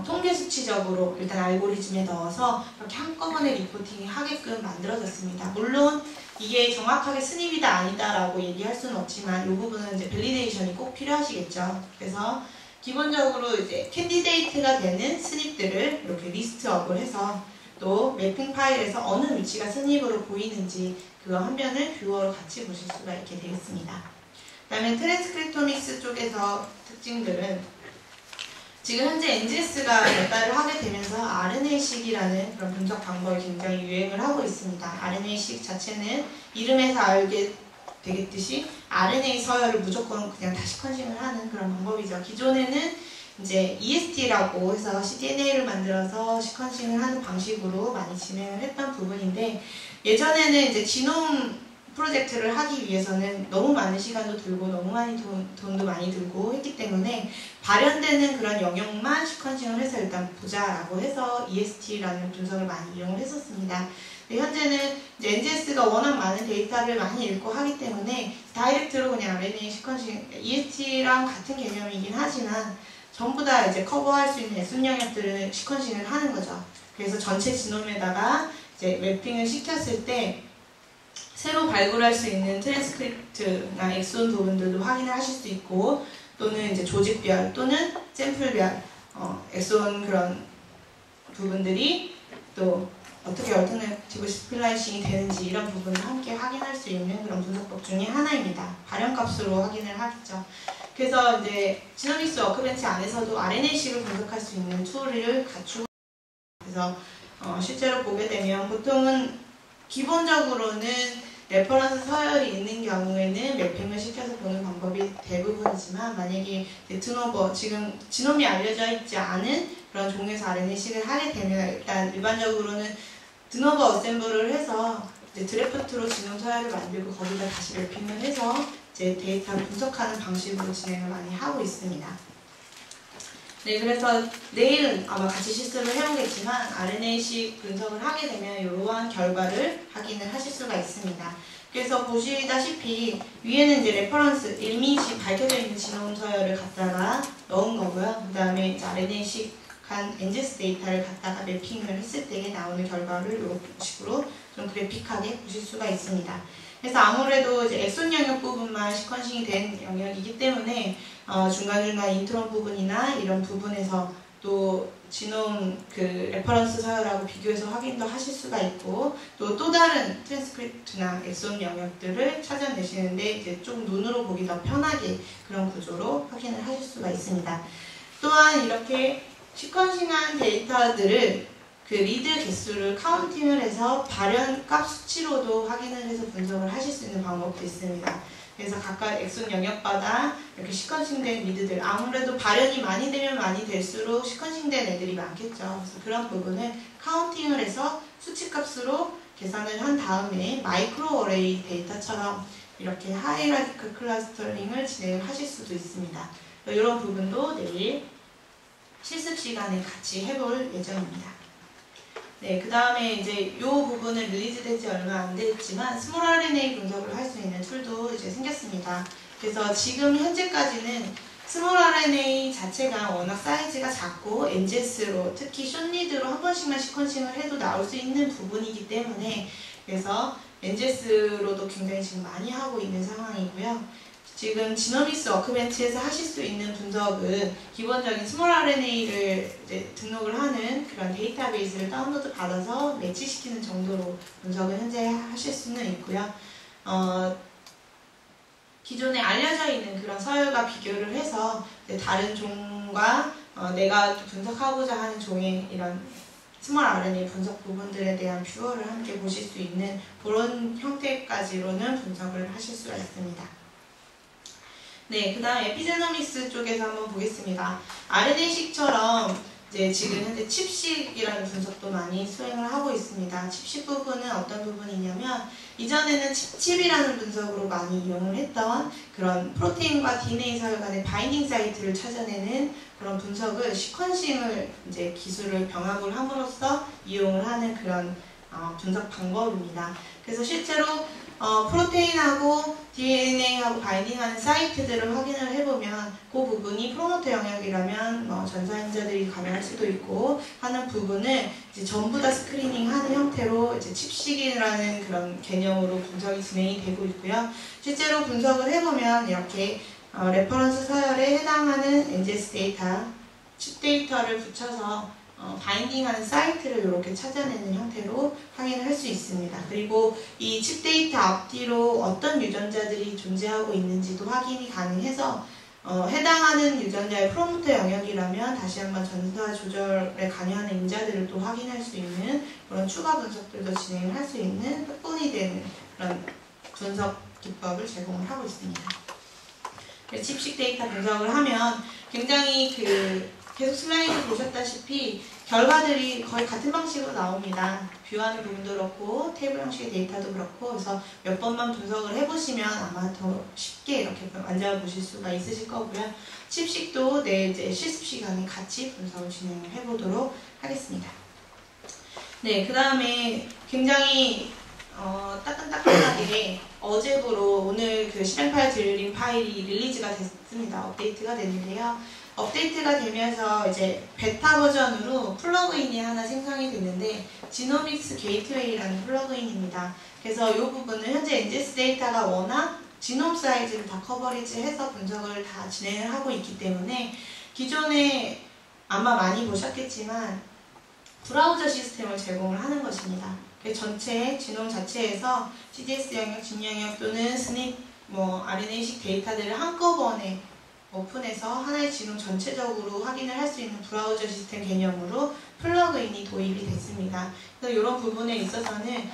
Speaker 1: 통계 수치적으로 일단 알고리즘에 넣어서 이렇게 한꺼번에 리포팅이 하게끔 만들어졌습니다. 물론 이게 정확하게 스닙이다 아니다 라고 얘기할 수는 없지만 이 부분은 이제 밸리데이션이 꼭 필요하시겠죠. 그래서 기본적으로 이제 캔디데이트가 되는 스닙들을 이렇게 리스트업을 해서 또 매핑 파일에서 어느 위치가 스닙으로 보이는지 그 화면을 뷰어로 같이 보실 수가 있게 되겠습니다. 그 다음에 트랜스크립토믹스 쪽에서 특징들은 지금 현재 NGS가 발달을 하게 되면서 RNA-식이라는 그런 분석 방법이 굉장히 유행을 하고 있습니다. RNA-식 자체는 이름에서 알게 되겠듯이 RNA 서열을 무조건 그냥 다 시퀀싱을 하는 그런 방법이죠. 기존에는 이제 EST라고 해서 cDNA를 만들어서 시퀀싱을 하는 방식으로 많이 진행을 했던 부분인데, 예전에는 이제 지놈 프로젝트를 하기 위해서는 너무 많은 시간도 들고 너무 많이 돈도 많이 들고 했기 때문에 발현되는 그런 영역만 시퀀싱을 해서 일단 보자라고 해서 EST라는 분석을 많이 이용을 했었습니다. 현재는 이제 NGS가 워낙 많은 데이터를 많이 읽고 하기 때문에 다이렉트로 그냥 RNA 시퀀싱, EST랑 같은 개념이긴 하지만 전부 다 이제 커버할 수 있는 엑손 영역들을 시퀀싱을 하는 거죠. 그래서 전체 지놈에다가 이제 맵핑을 시켰을 때 새로 발굴할 수 있는 트랜스크립트나 엑손 부분들도 확인을 하실 수 있고, 또는 이제 조직별 또는 샘플별 엑손 그런 부분들이 또 어떻게 얼터너티브 스플라이싱이 되는지 이런 부분을 함께 확인할 수 있는 그런 분석법 중에 하나입니다. 발현값으로 확인을 하겠죠. 그래서 이제 지노믹스 워크벤치 안에서도 RNA-식을 분석할 수 있는 툴을 갖추고, 그래서 실제로 보게 되면 보통은 기본적으로는 레퍼런스 서열이 있는 경우에는 매핑을 시켜서 보는 방법이 대부분이지만, 만약에 드노버, 지금 지놈이 알려져 있지 않은 그런 종에서 RNA-식을 하게 되면 일단 일반적으로는 드노버 어셈블을 해서 이제 드래프트로 지놈 서열을 만들고 거기다 다시 매핑을 해서 이제 데이터를 분석하는 방식으로 진행을 많이 하고 있습니다. 네, 그래서 내일은 아마 같이 실습을 해보겠지만 RNA-식 분석을 하게 되면 이러한 결과를 확인을 하실 수가 있습니다. 그래서 보시다시피 위에는 이제 레퍼런스, 이미 밝혀져 있는 지놈 서열을 갖다가 넣은 거고요. 그 다음에 RNA-식 한 엔제스 데이터를 갖다가 매핑을 했을 때 나오는 결과를 이런 식으로 좀 그래픽하게 보실 수가 있습니다. 그래서 아무래도 이제 엑손 영역 부분만 시퀀싱이 된 영역이기 때문에 중간중간 인트론 부분이나 이런 부분에서 또 지놈 그 레퍼런스 서열하고 비교해서 확인도 하실 수가 있고, 또 다른 트랜스크립트나 엑손 영역들을 찾아내시는데 이제 좀 눈으로 보기 더 편하게 그런 구조로 확인을 하실 수가 있습니다. 또한 이렇게 시퀀싱한 데이터들을 그 리드 개수를 카운팅을 해서 발현 값 수치로도 확인을 해서 분석을 하실 수 있는 방법도 있습니다. 그래서 각각 엑손 영역마다 이렇게 시퀀싱된 리드들, 아무래도 발현이 많이 되면 많이 될수록 시퀀싱된 애들이 많겠죠. 그래서 그런 부분을 카운팅을 해서 수치값으로 계산을 한 다음에 마이크로 어레이 데이터처럼 이렇게 하이라디컬 클러스터링을 진행을 하실 수도 있습니다. 이런 부분도 내일 실습 시간에 같이 해볼 예정입니다. 네, 그 다음에 이제 이 부분은 릴리즈된 지 얼마 안 됐지만 스몰 RNA 분석을 할 수 있는 툴도 이제 생겼습니다. 그래서 지금 현재까지는 스몰 RNA 자체가 워낙 사이즈가 작고 NGS로, 특히 숏리드로 한 번씩만 시퀀싱을 해도 나올 수 있는 부분이기 때문에, 그래서 NGS로도 굉장히 지금 많이 하고 있는 상황이고요. 지금 지노믹스 워크벤치에서 하실 수 있는 분석은 기본적인 스몰 RNA를 이제 등록을 하는 그런 데이터베이스를 다운로드 받아서 매치시키는 정도로 분석을 현재 하실 수는 있고요. 기존에 알려져 있는 그런 서열과 비교를 해서 다른 종과 내가 분석하고자 하는 종의 이런 스몰 RNA 분석 부분들에 대한 뷰어를 함께 보실 수 있는 그런 형태까지로는 분석을 하실 수가 있습니다. 네, 그 다음 에피제노믹스 쪽에서 한번 보겠습니다. RNA-식처럼 이제 지금 현재 칩식이라는 분석도 많이 수행을 하고 있습니다. 칩식 부분은 어떤 부분이냐면, 이전에는 칩이라는 분석으로 많이 이용을 했던 그런 프로테인과 DNA 서열 간의 바인딩 사이트를 찾아내는 그런 분석을 시퀀싱을 이제 기술을 병합을 함으로써 이용을 하는 그런 분석 방법입니다. 그래서 실제로 프로테인하고 DNA하고 바인딩하는 사이트들을 확인을 해보면 그 부분이 프로모터 영역이라면 전사인자들이 감염할 수도 있고 하는 부분을 이제 전부 다 스크리닝하는 형태로 이제 칩식이라는 그런 개념으로 분석이 진행이 되고 있고요. 실제로 분석을 해보면 이렇게 레퍼런스 서열에 해당하는 NGS 데이터, 칩 데이터를 붙여서 바인딩하는 사이트를 이렇게 찾아내는 형태로 확인을 할 수 있습니다. 그리고 이 칩 데이터 앞뒤로 어떤 유전자들이 존재하고 있는지도 확인이 가능해서 해당하는 유전자의 프로모터 영역이라면 다시 한번 전사 조절에 관여하는 인자들을 또 확인할 수 있는 그런 추가 분석들도 진행을 할 수 있는 흑분이 되는 그런 분석 기법을 제공을 하고 있습니다. 칩식 데이터 분석을 하면 굉장히 계속 슬라이드 보셨다시피 결과들이 거의 같은 방식으로 나옵니다. 뷰하는 부분도 그렇고 테이블 형식의 데이터도 그렇고, 그래서 몇 번만 분석을 해보시면 아마 더 쉽게 이렇게 만져보실 수가 있으실 거고요. 칩식도 내일 이제 실습 시간에 같이 분석을 진행을 해보도록 하겠습니다. 네, 그 다음에 굉장히 따끈따끈하게 어제부로 오늘 그 실행 파일 드린 파일이 릴리즈가 됐습니다. 업데이트가 됐는데요. 업데이트가 되면서 이제 베타 버전으로 플러그인이 하나 생성이 됐는데 지노믹스 게이트웨이라는 플러그인입니다. 그래서 이 부분은 현재 NGS 데이터가 워낙 지놈 사이즈를 다 커버리지해서 분석을 다 진행을 하고 있기 때문에 기존에 아마 많이 보셨겠지만 브라우저 시스템을 제공을 하는 것입니다. 전체 지놈 자체에서 CDS 영역, 진 영역 또는 SNP, RNA-식 데이터들을 한꺼번에 오픈해서 하나의 지놈 전체적으로 확인을 할 수 있는 브라우저 시스템 개념으로 플러그인이 도입이 됐습니다. 그래서 이런 부분에 있어서는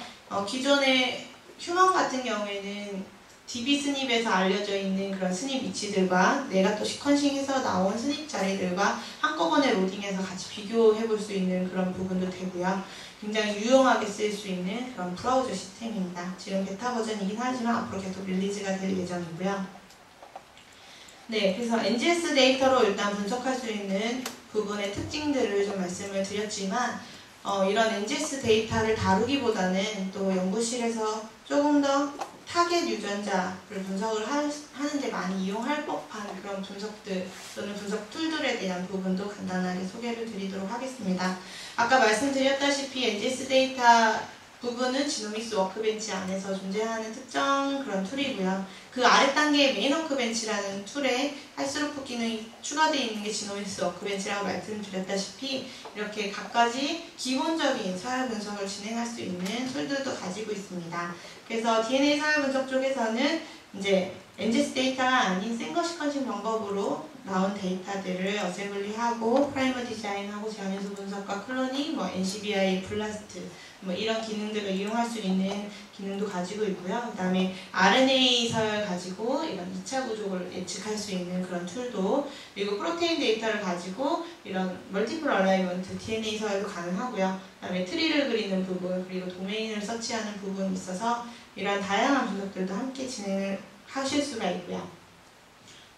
Speaker 1: 기존의 휴먼 같은 경우에는 DB 스닙에서 알려져 있는 그런 스닙 위치들과 내가 또 시퀀싱해서 나온 스닙 자리들과 한꺼번에 로딩해서 같이 비교해 볼 수 있는 그런 부분도 되고요. 굉장히 유용하게 쓸 수 있는 그런 브라우저 시스템입니다. 지금 베타 버전이긴 하지만 앞으로 계속 릴리즈가 될 예정이고요. 네, 그래서 NGS 데이터로 일단 분석할 수 있는 부분의 특징들을 좀 말씀을 드렸지만 이런 NGS 데이터를 다루기보다는 또 연구실에서 조금 더 타겟 유전자를 분석을 하는데 많이 이용할 법한 그런 분석들 또는 분석 툴들에 대한 부분도 간단하게 소개를 드리도록 하겠습니다. 아까 말씀드렸다시피 NGS 데이터 부분은 지노믹스 워크벤치 안에서 존재하는 특정 그런 툴이고요. 그 아래 단계의 메인 워크벤치라는 툴에 하이스루프 기능이 추가되어 있는 게 지노믹스 워크벤치라고 말씀드렸다시피 이렇게 각가지 기본적인 서열 분석을 진행할 수 있는 툴들도 가지고 있습니다. 그래서 DNA 서열 분석 쪽에서는 이제 NGS 데이터가 아닌 생거 시퀀싱 방법으로 나온 데이터들을 어셈블리하고 프라이머 디자인하고 제한요소 분석과 클로닝, NCBI, 블라스트 이런 기능들을 이용할 수 있는 기능도 가지고 있고요. 그 다음에 RNA 서열 가지고 이런 2차 구조를 예측할 수 있는 그런 툴도, 그리고 프로테인 데이터를 가지고 이런 멀티플 얼라이먼트 DNA 서열도 가능하고요. 그 다음에 트리를 그리는 부분, 그리고 도메인을 서치하는 부분이 있어서 이런 다양한 분석들도 함께 진행을 하실 수가 있고요.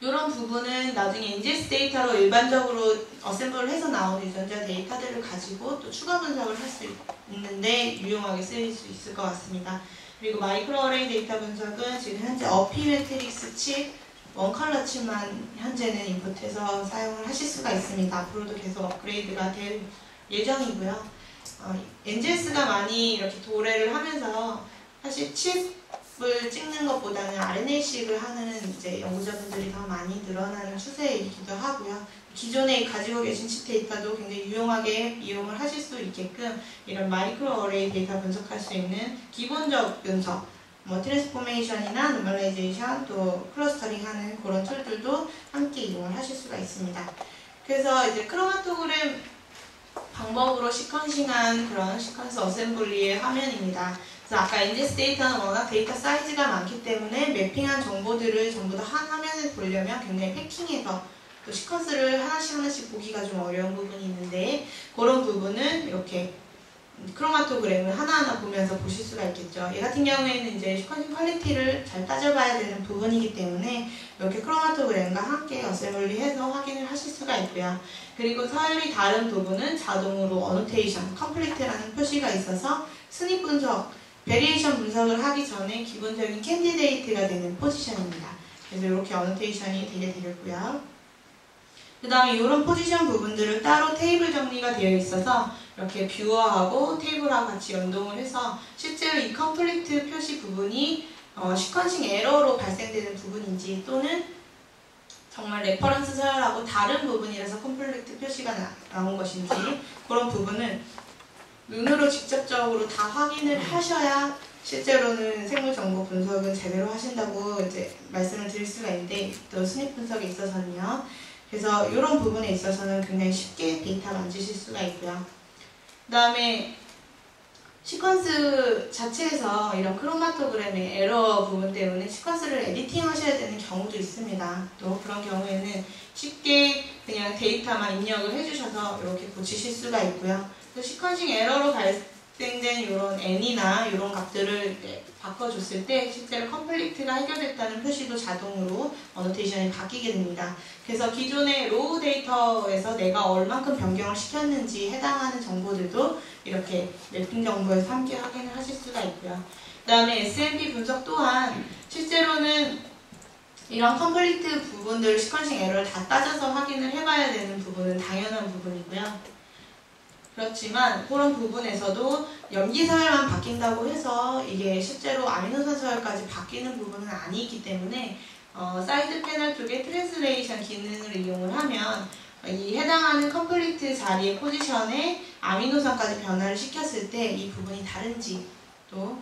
Speaker 1: 이런 부분은 나중에 NGS 데이터로 일반적으로 어셈블을 해서 나온 유전자 데이터들을 가지고 또 추가 분석을 할 수 있는데 유용하게 쓰일 수 있을 것 같습니다. 그리고 마이크로 어레이 데이터 분석은 지금 현재 어피 매트릭스 칩, 원컬러 칩만 현재는 인풋해서 사용을 하실 수가 있습니다. 앞으로도 계속 업그레이드가 될 예정이고요. NGS가 많이 이렇게 도래를 하면서 사실 칩을 찍는 것보다는 RNA-식을 하는 이제 연구자분들이 더 많이 늘어나는 추세이기도 하고요. 기존에 가지고 계신 칩 데이터도 굉장히 유용하게 이용을 하실 수 있게끔 이런 마이크로 어레이 데이터 분석할 수 있는 기본적 분석, 트랜스포메이션이나 노멀라이제이션, 또 클러스터링 하는 그런 툴들도 함께 이용을 하실 수가 있습니다. 그래서 이제 크로마토그램 방법으로 시퀀싱한 그런 시퀀스 어셈블리의 화면입니다. 그래서 아까 NGS 데이터는 워낙 데이터 사이즈가 많기 때문에 매핑한 정보들을 전부 다 한 화면에 보려면 굉장히 패킹해서 또 시퀀스를 하나씩 보기가 좀 어려운 부분이 있는데, 그런 부분은 이렇게 크로마토그램을 하나하나 보면서 보실 수가 있겠죠. 얘 같은 경우에는 이제 시퀀싱 퀄리티를 잘 따져봐야 되는 부분이기 때문에 이렇게 크로마토그램과 함께 어셈블리해서 확인을 하실 수가 있고요. 그리고 서열이 다른 부분은 자동으로 어노테이션, 컴플리트라는 표시가 있어서 스닙 분석, 베리에이션 분석을 하기 전에 기본적인 캔디데이트가 되는 포지션입니다. 그래서 이렇게 어노테이션이 되게 되겠고요. 그 다음에 이런 포지션 부분들은 따로 테이블 정리가 되어 있어서 이렇게 뷰어하고 테이블하고 같이 연동을 해서 실제로 이 컴플리트 표시 부분이 시퀀싱 에러로 발생되는 부분인지 또는 정말 레퍼런스 서열하고 다른 부분이라서 컴플리트 표시가 나온 것인지, 그런 부분은 눈으로 직접적으로 다 확인을 하셔야 실제로는 생물정보 분석은 제대로 하신다고 이제 말씀을 드릴 수가 있는데, 또 스닙 분석에 있어서는요. 그래서 이런 부분에 있어서는 굉장히 쉽게 데이터 만지실 수가 있고요. 그 다음에 시퀀스 자체에서 이런 크로마토그램의 에러 부분 때문에 시퀀스를 에디팅 하셔야 되는 경우도 있습니다. 또 그런 경우에는 쉽게 그냥 데이터만 입력을 해주셔서 이렇게 고치실 수가 있고요. 또 시퀀싱 에러로 발생된 이런 n이나 이런 값들을 바꿔줬을 때 실제로 컴플리트가 해결됐다는 표시도 자동으로 어노테이션이 바뀌게 됩니다. 그래서 기존의 로우 데이터에서 내가 얼만큼 변경을 시켰는지 해당하는 정보들도 이렇게 매핑 정보에서 함께 확인을 하실 수가 있고요. 그 다음에 SNP 분석 또한 실제로는 이런 컴플리트 부분들 시퀀싱 에러를 다 따져서 확인을 해봐야 되는 부분은 당연한 부분이고요. 그렇지만 그런 부분에서도 염기 서열만 바뀐다고 해서 이게 실제로 아미노산 서열까지 바뀌는 부분은 아니기 때문에 사이드 패널 쪽에 트랜슬레이션 기능을 이용을 하면 이 해당하는 컴플리트 자리의 포지션에 아미노산까지 변화를 시켰을 때 이 부분이 다른지 또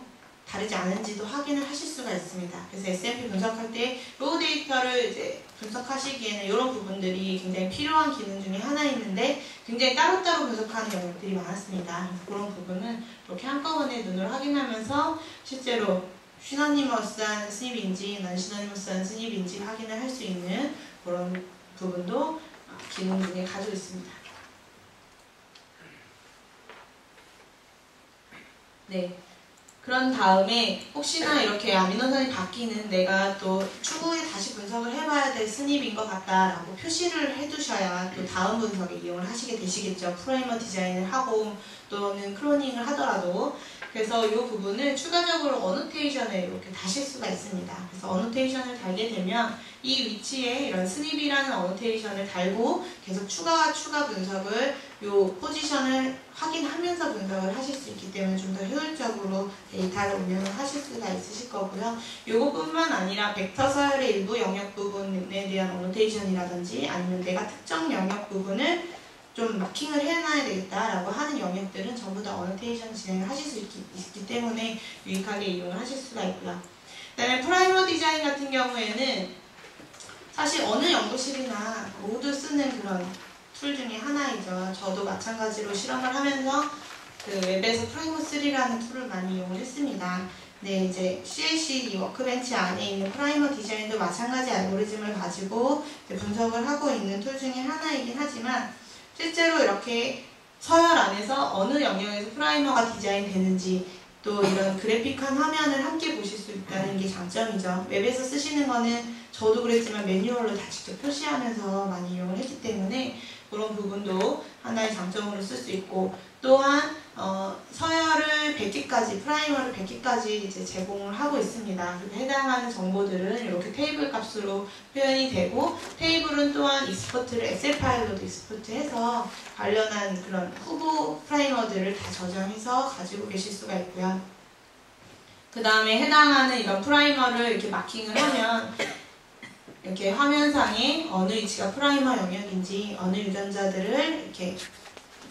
Speaker 1: 다르지 않은지도 확인을 하실 수가 있습니다. 그래서 SNP 분석할 때 로우 데이터를 이제 분석하시기에는 이런 부분들이 굉장히 필요한 기능 중에 하나 있는데, 굉장히 따로따로 분석하는 영역들이 많았습니다. 그런 부분은 이렇게 한꺼번에 눈으로 확인하면서 실제로 시너니머스한 스닙인지 넌 시너니머스한 스닙인지 확인을 할 수 있는 그런 부분도 기능 중에 가지고 있습니다. 네. 그런 다음에 혹시나 이렇게 아미노산이 바뀌는 내가 또 추후에 다시 분석을 해봐야 될 스닙인 것 같다라고 표시를 해두셔야 또 다음 분석에 이용을 하시게 되시겠죠. 프라이머 디자인을 하고 또는 클로닝을 하더라도. 그래서 이 부분을 추가적으로 어노테이션을 이렇게 다실 수가 있습니다. 그래서 어노테이션을 달게 되면 이 위치에 이런 스닙이라는 어노테이션을 달고 계속 추가 분석을 이 포지션을 확인하면서 분석을 하실 수 있기 때문에 좀 더 효율적으로 데이터를 운영을 하실 수가 있으실 거고요. 이것뿐만 아니라 벡터 서열의 일부 영역 부분에 대한 어노테이션이라든지 아니면 내가 특정 영역 부분을 좀 마킹을 해놔야 되겠다라고 하는 영역들은 전부 다 어노테이션 진행을 하실 수 있기 때문에 유익하게 이용을 하실 수가 있고요. 그다음에 프라이머 디자인 같은 경우에는 사실 어느 연구실이나 모두 쓰는 그런 툴 중에 하나이죠. 저도 마찬가지로 실험을 하면서 그 웹에서 프라이머3라는 툴을 많이 이용을 했습니다. 네, 이제 CLC 워크벤치 안에 있는 프라이머 디자인도 마찬가지 알고리즘을 가지고 분석을 하고 있는 툴 중에 하나이긴 하지만 실제로 이렇게 서열 안에서 어느 영역에서 프라이머가 디자인되는지 또 이런 그래픽한 화면을 함께 보실 수 있다는 게 장점이죠. 웹에서 쓰시는 거는 저도 그랬지만 매뉴얼로 다 직접 표시하면서 많이 이용을 했기 때문에 그런 부분도 하나의 장점으로 쓸 수 있고 또한 서열을 100개까지, 프라이머를 100개까지 이제 제공을 하고 있습니다. 그리고 해당하는 정보들은 이렇게 테이블 값으로 표현이 되고 테이블은 또한 익스포트를 엑셀 파일로도 익스포트해서 관련한 그런 후보 프라이머들을 다 저장해서 가지고 계실 수가 있고요. 그 다음에 해당하는 이런 프라이머를 이렇게 마킹을 하면 이렇게 화면상에 어느 위치가 프라이머 영역인지 어느 유전자들을 이렇게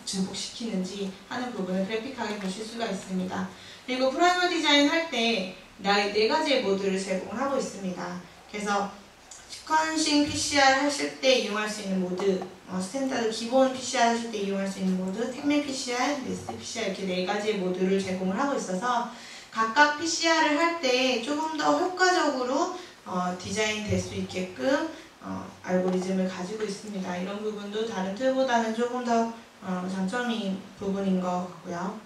Speaker 1: 증폭시키는지 하는 부분을 그래픽하게 보실 수가 있습니다. 그리고 프라이머 디자인 할 때 네 가지의 모드를 제공하고 있습니다. 그래서 시퀀싱 PCR 하실 때 이용할 수 있는 모드, 스탠다드 기본 PCR 하실 때 이용할 수 있는 모드, 택밀 PCR, 리스트 PCR 이렇게 네 가지의 모드를 제공을 하고 있어서 각각 PCR을 할 때 조금 더 효과적으로 디자인 될 수 있게끔 알고리즘을 가지고 있습니다. 이런 부분도 다른 툴보다는 조금 더 장점인 부분인 것 같고요.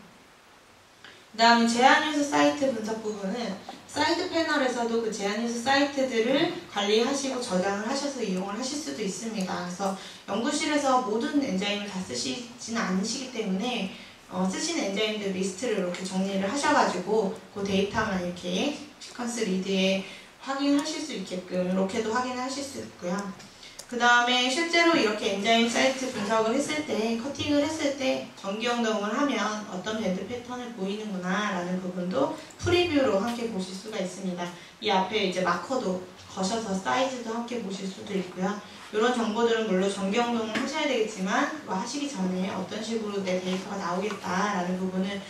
Speaker 1: 그 다음에 제한뉴스 사이트 분석 부분은 사이트 패널에서도 그 제한뉴스 사이트들을 관리하시고 저장을 하셔서 이용을 하실 수도 있습니다. 그래서 연구실에서 모든 엔자임을 다 쓰시지는 않으시기 때문에 쓰신 엔자임들 리스트를 이렇게 정리를 하셔가지고 그 데이터만 이렇게 시퀀스 리드에 확인하실 수 있게끔 이렇게도 확인하실 수 있고요. 그 다음에 실제로 이렇게 엔자임 사이트 분석을 했을 때, 커팅을 했을 때 전기영동을 하면 어떤 밴드 패턴을 보이는구나 라는 부분도 프리뷰로 함께 보실 수가 있습니다. 이 앞에 이제 마커도 거셔서 사이즈도 함께 보실 수도 있고요. 이런 정보들은 물론 전기영동을 하셔야 되겠지만 그거 하시기 전에 어떤 식으로 내 데이터가 나오겠다라는 부분을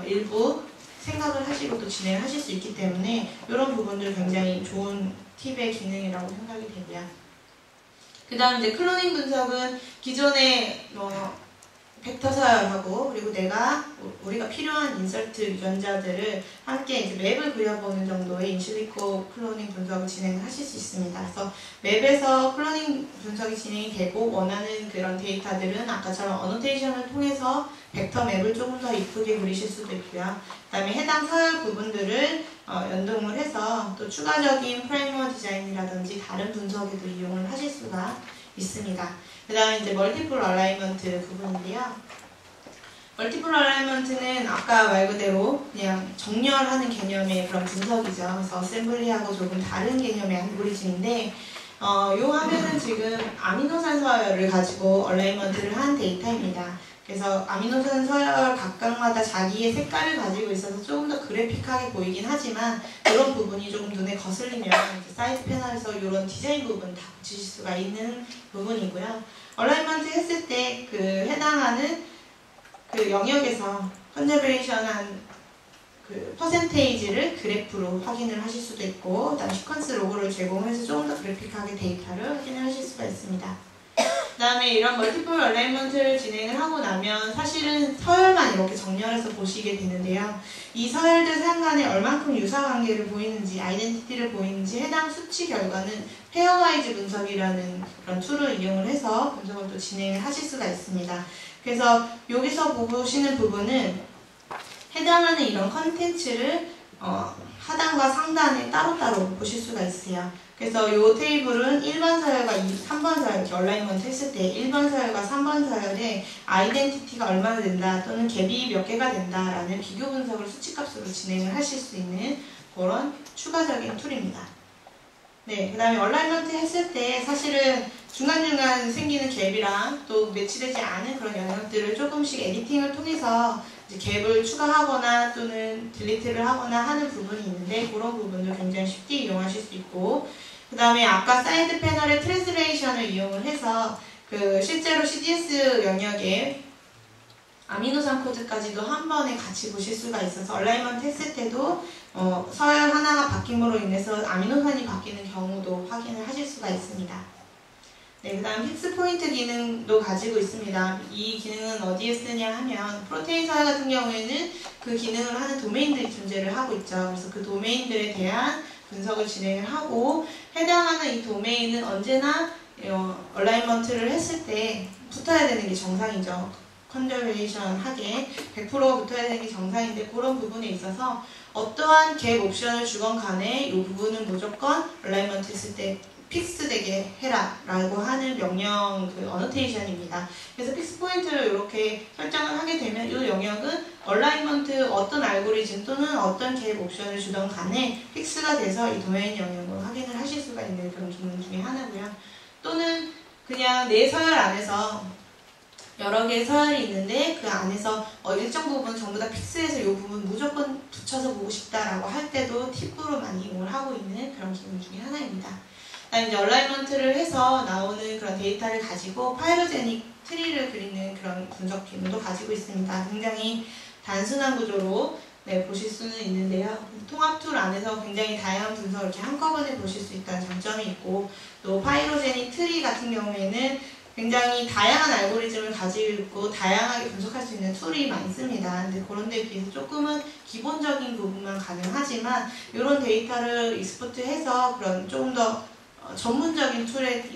Speaker 1: 일부 생각을 하시고 또 진행을 하실 수 있기 때문에 이런 부분들 굉장히 좋은 팁의 기능이라고 생각이 되고요. 그 다음 이제 클로닝 분석은 기존의 벡터 서열하고 그리고 우리가 필요한 인설트 유전자들을 함께 이제 맵을 그려보는 정도의 인실리코 클로닝 분석을 진행을 하실 수 있습니다. 그래서 맵에서 클로닝 분석이 진행이 되고 원하는 그런 데이터들은 아까처럼 어노테이션을 통해서 벡터 맵을 조금 더 이쁘게 그리실 수도 있고요. 그 다음에 해당 서열 부분들을 연동을 해서 또 추가적인 프레임워크 디자인이라든지 다른 분석에도 이용을 하실 수가 있습니다. 그 다음에 이제 멀티플 얼라이먼트 부분인데요. 멀티플 얼라이먼트는 아까 말 그대로 그냥 정렬하는 개념의 그런 분석이죠. 그래서 어셈블리하고 조금 다른 개념의 알고리즘인데 요 화면은 지금 아미노산 서열을 가지고 얼라이먼트를 한 데이터입니다. 그래서 아미노산 서열 각각마다 자기의 색깔을 가지고 있어서 조금 더 그래픽하게 보이긴 하지만 이런 부분이 조금 눈에 거슬리면 사이트 패널에서 이런 디자인 부분 다 붙이실 수가 있는 부분이고요. 얼라이먼트 했을 때 그 해당하는 그 영역에서 컨저베이션한 그 퍼센테이지를 그래프로 확인을 하실 수도 있고 그다음 시퀀스 로고를 제공해서 조금 더 그래픽하게 데이터를 확인을 하실 수가 있습니다. 그 다음에 이런 멀티플 얼라이먼트를 진행을 하고 나면 사실은 서열만 이렇게 정렬해서 보시게 되는데요. 이 서열들 상간에 얼만큼 유사관계를 보이는지, 아이덴티티를 보이는지 해당 수치 결과는 페어와이즈 분석이라는 그런 툴을 이용을 해서 분석을 또 진행을 하실 수가 있습니다. 그래서 여기서 보시는 부분은 해당하는 이런 컨텐츠를 하단과 상단에 따로따로 보실 수가 있어요. 그래서 이 테이블은 1번 서열과 3번 서열 이렇게 얼라이먼트 했을 때 1번 서열과 3번 서열에 아이덴티티가 얼마나 된다 또는 갭이 몇 개가 된다라는 비교 분석을 수치값으로 진행을 하실 수 있는 그런 추가적인 툴입니다. 네, 그 다음에 얼라이먼트 했을 때 사실은 중간중간 생기는 갭이랑 또 매치되지 않은 그런 영역들을 조금씩 에디팅을 통해서 이제 갭을 추가하거나 또는 딜리트를 하거나 하는 부분이 있는데 그런 부분도 굉장히 쉽게 이용하실 수 있고, 그 다음에 아까 사이드 패널의 트랜스레이션을 이용을 해서 그 실제로 CDS 영역에 아미노산 코드까지도 한 번에 같이 보실 수가 있어서 얼라이먼트 했을 때도 서열 하나가 바뀜으로 인해서 아미노산이 바뀌는 경우도 확인을 하실 수가 있습니다. 네, 그 다음 픽스 포인트 기능도 가지고 있습니다. 이 기능은 어디에 쓰냐 하면 프로테인 서열 같은 경우에는 그 기능을 하는 도메인들이 존재를 하고 있죠. 그래서 그 도메인들에 대한 분석을 진행을 하고 해당하는 이 도메인은 언제나 얼라이먼트를 했을 때 붙어야 되는 게 정상이죠. 컨저베이션 하게 100% 붙어야 되는 게 정상인데 그런 부분에 있어서 어떠한 갭 옵션을 주건 간에 이 부분은 무조건 얼라이먼트 했을 때 픽스 되게 해라 라고 하는 명령 어노테이션입니다. 그래서 픽스 포인트를 이렇게 설정을 하게 되면 이 영역은 얼라이먼트 어떤 알고리즘 또는 어떤 갭 옵션을 주던 간에 픽스가 돼서 이 도메인 영역을 확인을 하실 수가 있는 그런 기능 중에 하나고요. 또는 그냥 내 서열 안에서 여러 개의 서열이 있는데 그 안에서 일정 부분 전부 다 픽스해서 이 부분 무조건 붙여서 보고 싶다라고 할 때도 팁으로 많이 이용을 하고 있는 그런 기능 중에 하나입니다. 그다음에 이제 얼라이먼트를 해서 나오는 그런 데이터를 가지고 파이로제닉 트리를 그리는 그런 분석 기능도 가지고 있습니다. 굉장히 단순한 구조로 보실 수는 있는데요. 통합 툴 안에서 굉장히 다양한 분석을 이렇게 한꺼번에 보실 수 있다는 장점이 있고, 또 파이로제닉 트리 같은 경우에는 굉장히 다양한 알고리즘을 가지고 있고 다양하게 분석할 수 있는 툴이 많습니다. 근데 그런 데에 비해서 조금은 기본적인 부분만 가능하지만 이런 데이터를 익스포트해서 그런 조금 더 전문적인 툴에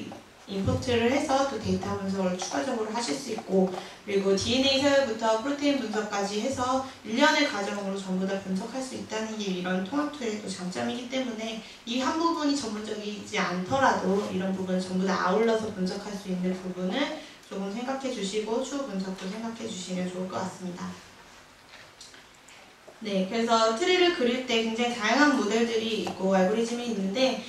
Speaker 1: 임포트를 해서 또 데이터 분석을 추가적으로 하실 수 있고, 그리고 DNA 서열부터 프로테인 분석까지 해서 일련의 과정으로 전부 다 분석할 수 있다는 게 이런 통합 툴의 또 장점이기 때문에 이 한 부분이 전문적이지 않더라도 이런 부분을 전부 다 아울러서 분석할 수 있는 부분을 조금 생각해 주시고 추후 분석도 생각해 주시면 좋을 것 같습니다. 네, 그래서 트리를 그릴 때 굉장히 다양한 모델들이 있고 알고리즘이 있는데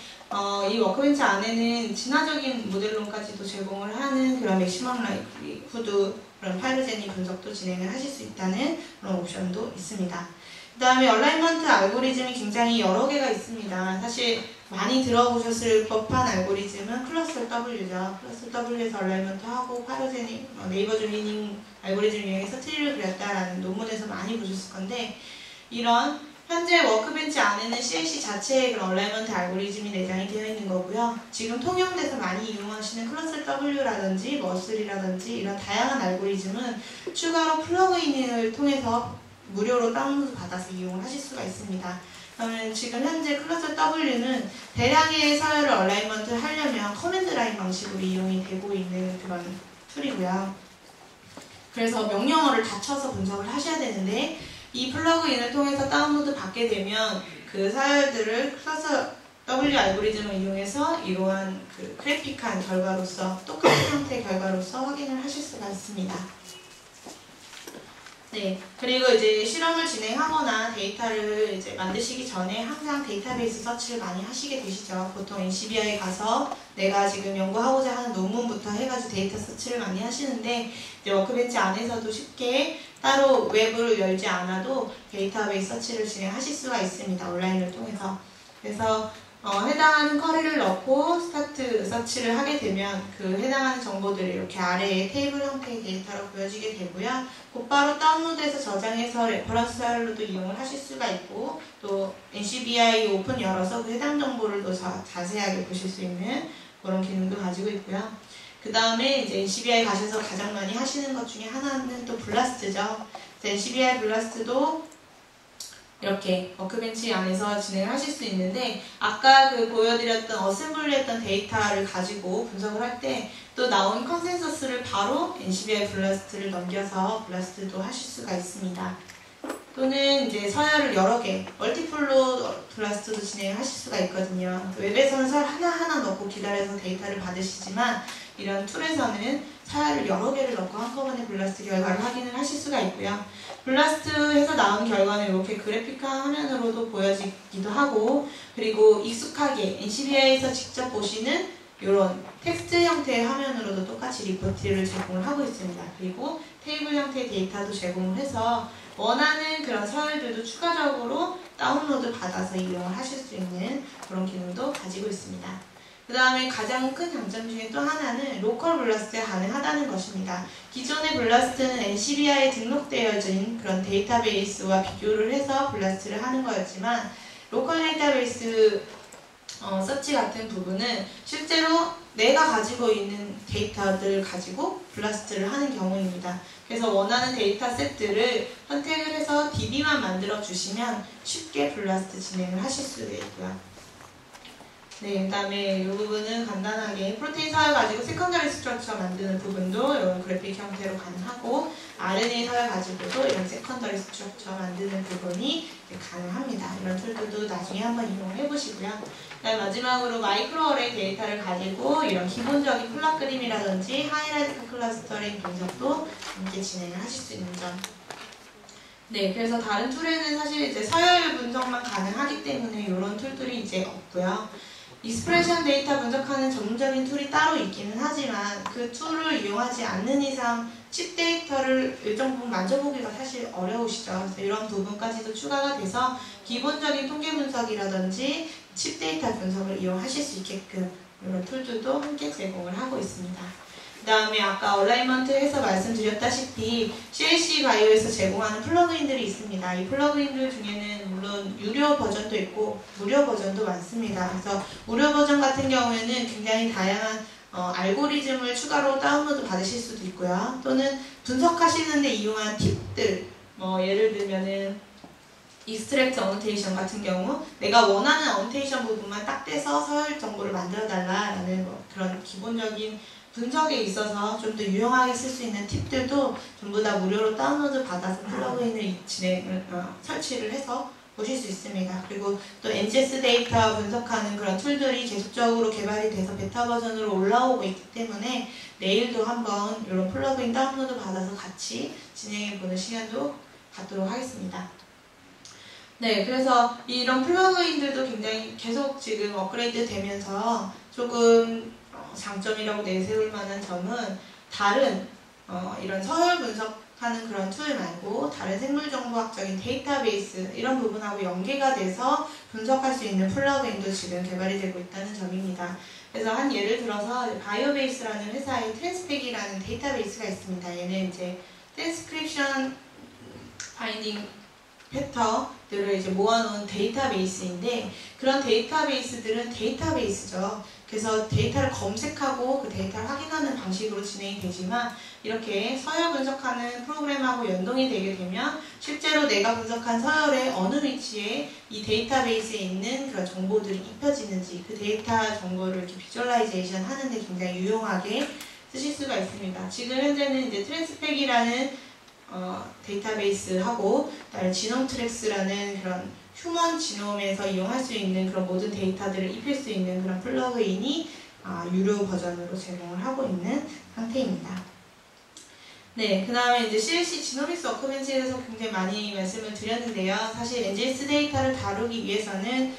Speaker 1: 이 워크벤치 안에는 진화적인 모델론까지도 제공을 하는 그런 맥시멈 라이크리후드 그런 파이로제닉 분석도 진행을 하실 수 있다는 그런 옵션도 있습니다. 그 다음에 얼라이먼트 알고리즘이 굉장히 여러 개가 있습니다. 사실 많이 들어보셨을 법한 알고리즘은 클러스터 W죠. 클러스터 W에서 얼라이먼트 하고 파이로제닉 네이버 조이닝 알고리즘을 이용해서 트리를 그렸다라는 논문에서 많이 보셨을 건데, 이런 현재 워크벤치 안에는 CLC 자체의 그런 얼라이먼트 알고리즘이 내장이 되어 있는 거고요. 지금 통용돼서 많이 이용하시는 클러스 W라든지 머슬이라든지 이런 다양한 알고리즘은 추가로 플러그인을 통해서 무료로 다운로드 받아서 이용을 하실 수가 있습니다. 그러면 지금 현재 클러스 W는 대량의 서열을 얼라이먼트 하려면 커맨드 라인 방식으로 이용이 되고 있는 그런 툴이고요. 그래서 명령어를 다 쳐서 분석을 하셔야 되는데 이 플러그인을 통해서 다운로드 받게 되면 그 서열들을 클러스 W 알고리즘을 이용해서 이러한 그래픽한 결과로서 똑같은 형태의 결과로서 확인을 하실 수가 있습니다. 네, 그리고 이제 실험을 진행하거나 데이터를 이제 만드시기 전에 항상 데이터베이스 서치를 많이 하시게 되시죠. 보통 NCBI에 가서 내가 지금 연구하고자 하는 논문부터 해가지고 데이터 서치를 많이 하시는데, 이제 워크벤치 안에서도 쉽게 따로 웹을 열지 않아도 데이터베이스 서치를 진행하실 수가 있습니다. 온라인을 통해서. 그래서 해당하는 쿼리를 넣고 스타트 서치를 하게 되면 그 해당하는 정보들이 이렇게 아래에 테이블 형태의 데이터로 보여지게 되고요. 곧바로 다운로드해서 저장해서 레퍼런스 파일로도 이용을 하실 수가 있고, 또 NCBI 오픈 열어서 그 해당 정보를 더 자세하게 보실 수 있는 그런 기능도 가지고 있고요. 그 다음에 이제 NCBI 가셔서 가장 많이 하시는 것 중에 하나는 또 블라스트죠. NCBI 블라스트도 이렇게 워크벤치 안에서 진행을 하실 수 있는데, 아까 그 보여드렸던 어셈블리 했던 데이터를 가지고 분석을 할 때 또 나온 컨센서스를 바로 NCBI 블라스트를 넘겨서 블라스트도 하실 수가 있습니다. 또는 이제 서열을 여러 개, 멀티플로 블라스트도 진행하실 수가 있거든요. 웹에서는 서열 하나하나 넣고 기다려서 데이터를 받으시지만, 이런 툴에서는 서열을 여러 개를 넣고 한꺼번에 블라스트 결과를 확인을 하실 수가 있고요. 블라스트에서 나온 결과는 이렇게 그래픽화 화면으로도 보여지기도 하고, 그리고 익숙하게 NCBI에서 직접 보시는 이런 텍스트 형태의 화면으로도 똑같이 리포트를 제공을 하고 있습니다. 그리고 테이블 형태의 데이터도 제공을 해서 원하는 그런 서열들도 추가적으로 다운로드 받아서 이용을 하실 수 있는 그런 기능도 가지고 있습니다. 그 다음에 가장 큰 장점 중에 또 하나는 로컬 블라스트가 가능하다는 것입니다. 기존의 블라스트는 NCBI에 등록되어진 그런 데이터베이스와 비교를 해서 블라스트를 하는 거였지만, 로컬 데이터베이스 서치 같은 부분은 실제로 내가 가지고 있는 데이터들을 가지고 블라스트를 하는 경우입니다. 그래서 원하는 데이터 셋들을 선택을 해서 DB만 만들어 주시면 쉽게 블라스트 진행을 하실 수가 있고요. 네, 그 다음에 이 부분은 간단하게 프로테인 서열 가지고 세컨더리 스트럭처 만드는 부분도 이런 그래픽 형태로 가능하고, RNA 서열 가지고도 이런 세컨더리 스트럭처 만드는 부분이 가능합니다. 이런 툴들도 나중에 한번 이용해 보시고요. 그다음 마지막으로 마이크로 어레이 데이터를 가지고 이런 기본적인 플랫 그림이라든지 하이라이트 클러스터링 분석도 함께 진행을 하실 수 있는 점. 네, 그래서 다른 툴에는 사실 이제 서열 분석만 가능하기 때문에 이런 툴들이 이제 없고요. 익스프레션 데이터 분석하는 전문적인 툴이 따로 있기는 하지만 그 툴을 이용하지 않는 이상 칩 데이터를 일정 부분 만져보기가 사실 어려우시죠. 그래서 이런 부분까지도 추가가 돼서 기본적인 통계 분석이라든지 칩 데이터 분석을 이용하실 수 있게끔 이런 툴들도 함께 제공을 하고 있습니다. 그 다음에 아까 얼라이먼트에서 말씀드렸다시피 CLC 바이오에서 제공하는 플러그인들이 있습니다. 이 플러그인들 중에는 물론 유료 버전도 있고 무료 버전도 많습니다. 그래서 무료 버전 같은 경우에는 굉장히 다양한 알고리즘을 추가로 다운로드 받으실 수도 있고요. 또는 분석하시는 데 이용한 팁들, 예를 들면은 익스트랙트 어노테이션 같은 경우 내가 원하는 어노테이션 부분만 딱 떼서 서열 정보를 만들어 달라라는 그런 기본적인 분석에 있어서 좀 더 유용하게 쓸 수 있는 팁들도 전부 다 무료로 다운로드 받아서 플러그인을 설치를 해서 보실 수 있습니다. 그리고 또 NGS 데이터 분석하는 그런 툴들이 계속적으로 개발이 돼서 베타 버전으로 올라오고 있기 때문에 내일도 한번 이런 플러그인 다운로드 받아서 같이 진행해보는 시간도 갖도록 하겠습니다. 네, 그래서 이런 플러그인들도 굉장히 계속 지금 업그레이드 되면서 조금 장점이라고 내세울 만한 점은 다른 이런 서열 분석하는 그런 툴 말고 다른 생물정보학적인 데이터베이스 이런 부분하고 연계가 돼서 분석할 수 있는 플러그인도 지금 개발이 되고 있다는 점입니다. 그래서 한 예를 들어서 바이오베이스라는 회사의 트랜스펙이라는 데이터베이스가 있습니다. 얘는 이제 트랜스크립션 파인딩 패턴들을 이제 모아놓은 데이터베이스인데, 그런 데이터베이스들은 데이터베이스죠. 그래서 데이터를 검색하고 그 데이터를 확인하는 방식으로 진행이 되지만, 이렇게 서열 분석하는 프로그램하고 연동이 되게 되면 실제로 내가 분석한 서열의 어느 위치에 이 데이터베이스에 있는 그런 정보들이 입혀지는지 그 데이터 정보를 이렇게 비주얼라이제이션 하는데 굉장히 유용하게 쓰실 수가 있습니다. 지금 현재는 이제 트랜스펙이라는 데이터베이스하고 그다음에 지놈트랙스라는 그런 휴먼 지놈에서 이용할 수 있는 그런 모든 데이터들을 입힐 수 있는 그런 플러그인이 유료 버전으로 제공을 하고 있는 상태입니다. 네, 그 다음에 이제 CLC 지노믹스 워크벤치에 대해서 굉장히 많이 말씀을 드렸는데요. 사실 NGS 데이터를 다루기 위해서는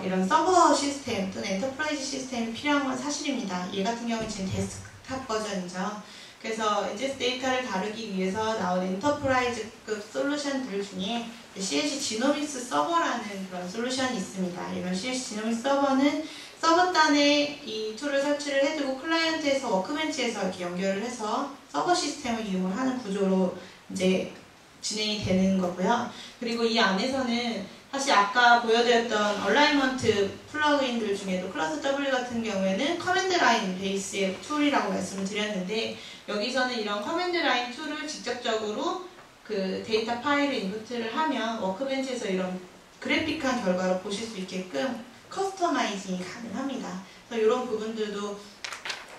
Speaker 1: 이런 서버 시스템 또는 엔터프라이즈 시스템이 필요한 건 사실입니다. 얘 같은 경우는 지금 데스크탑 버전이죠. 그래서 NGS 데이터를 다루기 위해서 나온 엔터프라이즈급 솔루션들 중에 CLC 지노믹스 서버라는 그런 솔루션이 있습니다. 이런 CLC 지노믹스 서버는 서버단에 이 툴을 설치를 해두고 클라이언트에서 워크벤치에서 이렇게 연결을 해서 서버 시스템을 이용을 하는 구조로 이제 진행이 되는 거고요. 그리고 이 안에서는 사실 아까 보여드렸던 얼라이먼트 플러그인들 중에도 클러스 W 같은 경우에는 커맨드 라인 베이스의 툴이라고 말씀을 드렸는데, 여기서는 이런 커맨드 라인 툴을 직접적으로 그 데이터 파일을 인풋을 하면 워크벤치에서 이런 그래픽한 결과를 보실 수 있게끔 커스터마이징이 가능합니다. 그래서 이런 부분들도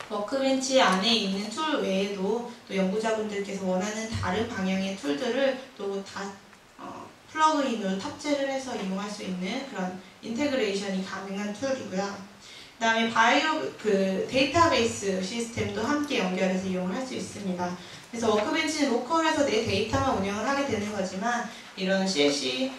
Speaker 1: 워크벤치 안에 있는 툴 외에도 또 연구자분들께서 원하는 다른 방향의 툴들을 또 다 플러그인으로 탑재를 해서 이용할 수 있는 그런 인테그레이션이 가능한 툴이고요. 그 다음에 그 데이터베이스 시스템도 함께 연결해서 이용을 할 수 있습니다. 그래서 워크벤치는 로컬에서 내 데이터만 운영을 하게 되는 거지만, 이런 CLC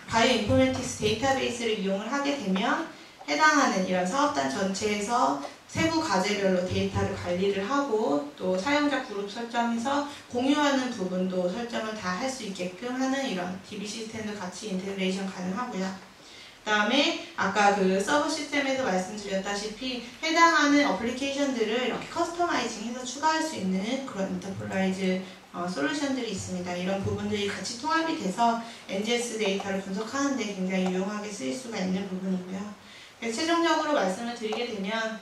Speaker 1: 바이오 인포메틱스 데이터베이스를 이용을 하게 되면 해당하는 이런 사업단 전체에서 세부 과제별로 데이터를 관리를 하고, 또 사용자 그룹 설정해서 공유하는 부분도 설정을 다 할 수 있게끔 하는 이런 DB 시스템도 같이 인테그레이션 가능하고요. 그 다음에 아까 그 서버 시스템에서 말씀드렸다시피 해당하는 어플리케이션들을 이렇게 커스터마이징해서 추가할 수 있는 그런 인터폴라이즈 솔루션들이 있습니다. 이런 부분들이 같이 통합이 돼서 NGS 데이터를 분석하는 데 굉장히 유용하게 쓰일 수가 있는 부분이고요. 그래서 최종적으로 말씀을 드리게 되면,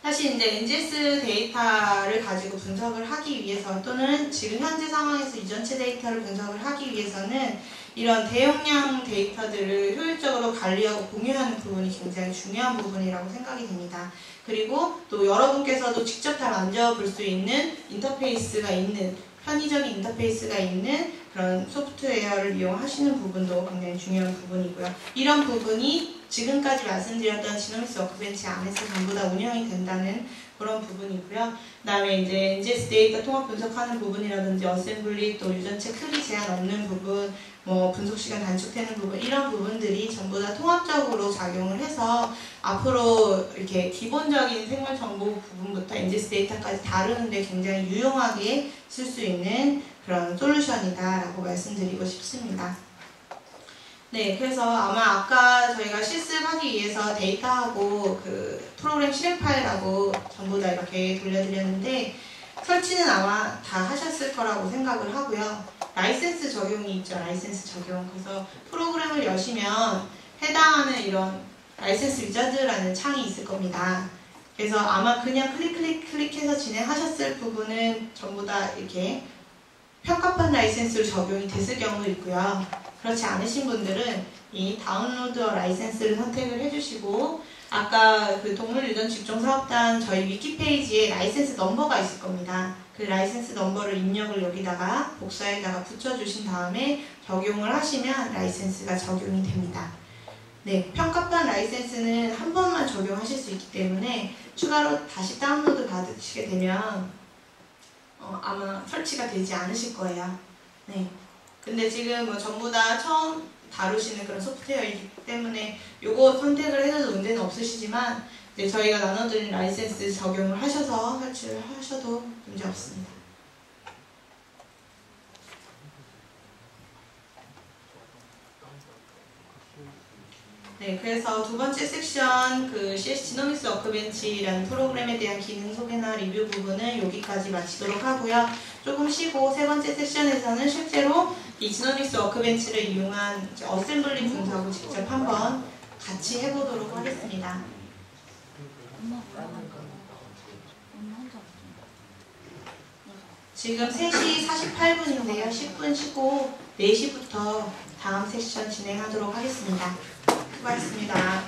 Speaker 1: 사실 이제 NGS 데이터를 가지고 분석을 하기 위해서, 또는 지금 현재 상황에서 유전체 데이터를 분석을 하기 위해서는 이런 대용량 데이터들을 효율적으로 관리하고 공유하는 부분이 굉장히 중요한 부분이라고 생각이 됩니다. 그리고 또 여러분께서도 직접 다 만져볼 수 있는 인터페이스가 있는, 편의적인 인터페이스가 있는 그런 소프트웨어를 이용하시는 부분도 굉장히 중요한 부분이고요. 이런 부분이 지금까지 말씀드렸던 지노믹스 워크벤치 안에서 전부 다 운영이 된다는 그런 부분이고요. 그 다음에 이제 NGS 데이터 통합 분석하는 부분이라든지 어셈블리, 또 유전체 크기 제한 없는 부분, 뭐 분석 시간 단축되는 부분, 이런 부분들이 전부 다 통합적으로 작용을 해서 앞으로 이렇게 기본적인 생물 정보 부분부터 NGS 데이터까지 다루는데 굉장히 유용하게 쓸 수 있는 그런 솔루션이다라고 말씀드리고 싶습니다. 네, 그래서 아마 아까 저희가 실습하기 위해서 데이터하고 그 프로그램 실행 파일하고 전부 다 이렇게 돌려드렸는데, 설치는 아마 다 하셨을 거라고 생각을 하고요. 라이센스 적용이 있죠. 라이센스 적용. 그래서 프로그램을 여시면 해당하는 이런 라이센스 위자드라는 창이 있을 겁니다. 그래서 아마 그냥 클릭해서 진행하셨을 부분은 전부 다 이렇게 평가판 라이센스로 적용이 됐을 경우도 있고요. 그렇지 않으신 분들은 이 다운로드어 라이센스를 선택을 해주시고, 아까 그 동물 유전 직종 사업단 저희 위키 페이지에 라이센스 넘버가 있을 겁니다. 그 라이센스 넘버를 입력을 여기다가 복사에다가 붙여주신 다음에 적용을 하시면 라이센스가 적용이 됩니다. 네, 평가판 라이센스는 한 번만 적용하실 수 있기 때문에 추가로 다시 다운로드 받으시게 되면 아마 설치가 되지 않으실 거예요. 네. 근데 지금 뭐 전부 다 처음 다루시는 그런 소프트웨어이기 때문에 요거 선택을 해도 문제는 없으시지만, 이제 저희가 나눠드린 라이센스 적용을 하셔서 설치를 하셔도 문제 없습니다. 네, 그래서 두 번째 섹션 그 CS 지노믹스 워크벤치라는 프로그램에 대한 기능 소개나 리뷰 부분은 여기까지 마치도록 하고요. 조금 쉬고 세 번째 섹션에서는 실제로 이 지노믹스 워크벤치를 이용한 어셈블리 분석을 직접 한번 같이 해보도록 하겠습니다. 지금 3시 48분인데요. 10분 쉬고 4시부터 다음 섹션 진행하도록 하겠습니다. 수고하셨습니다.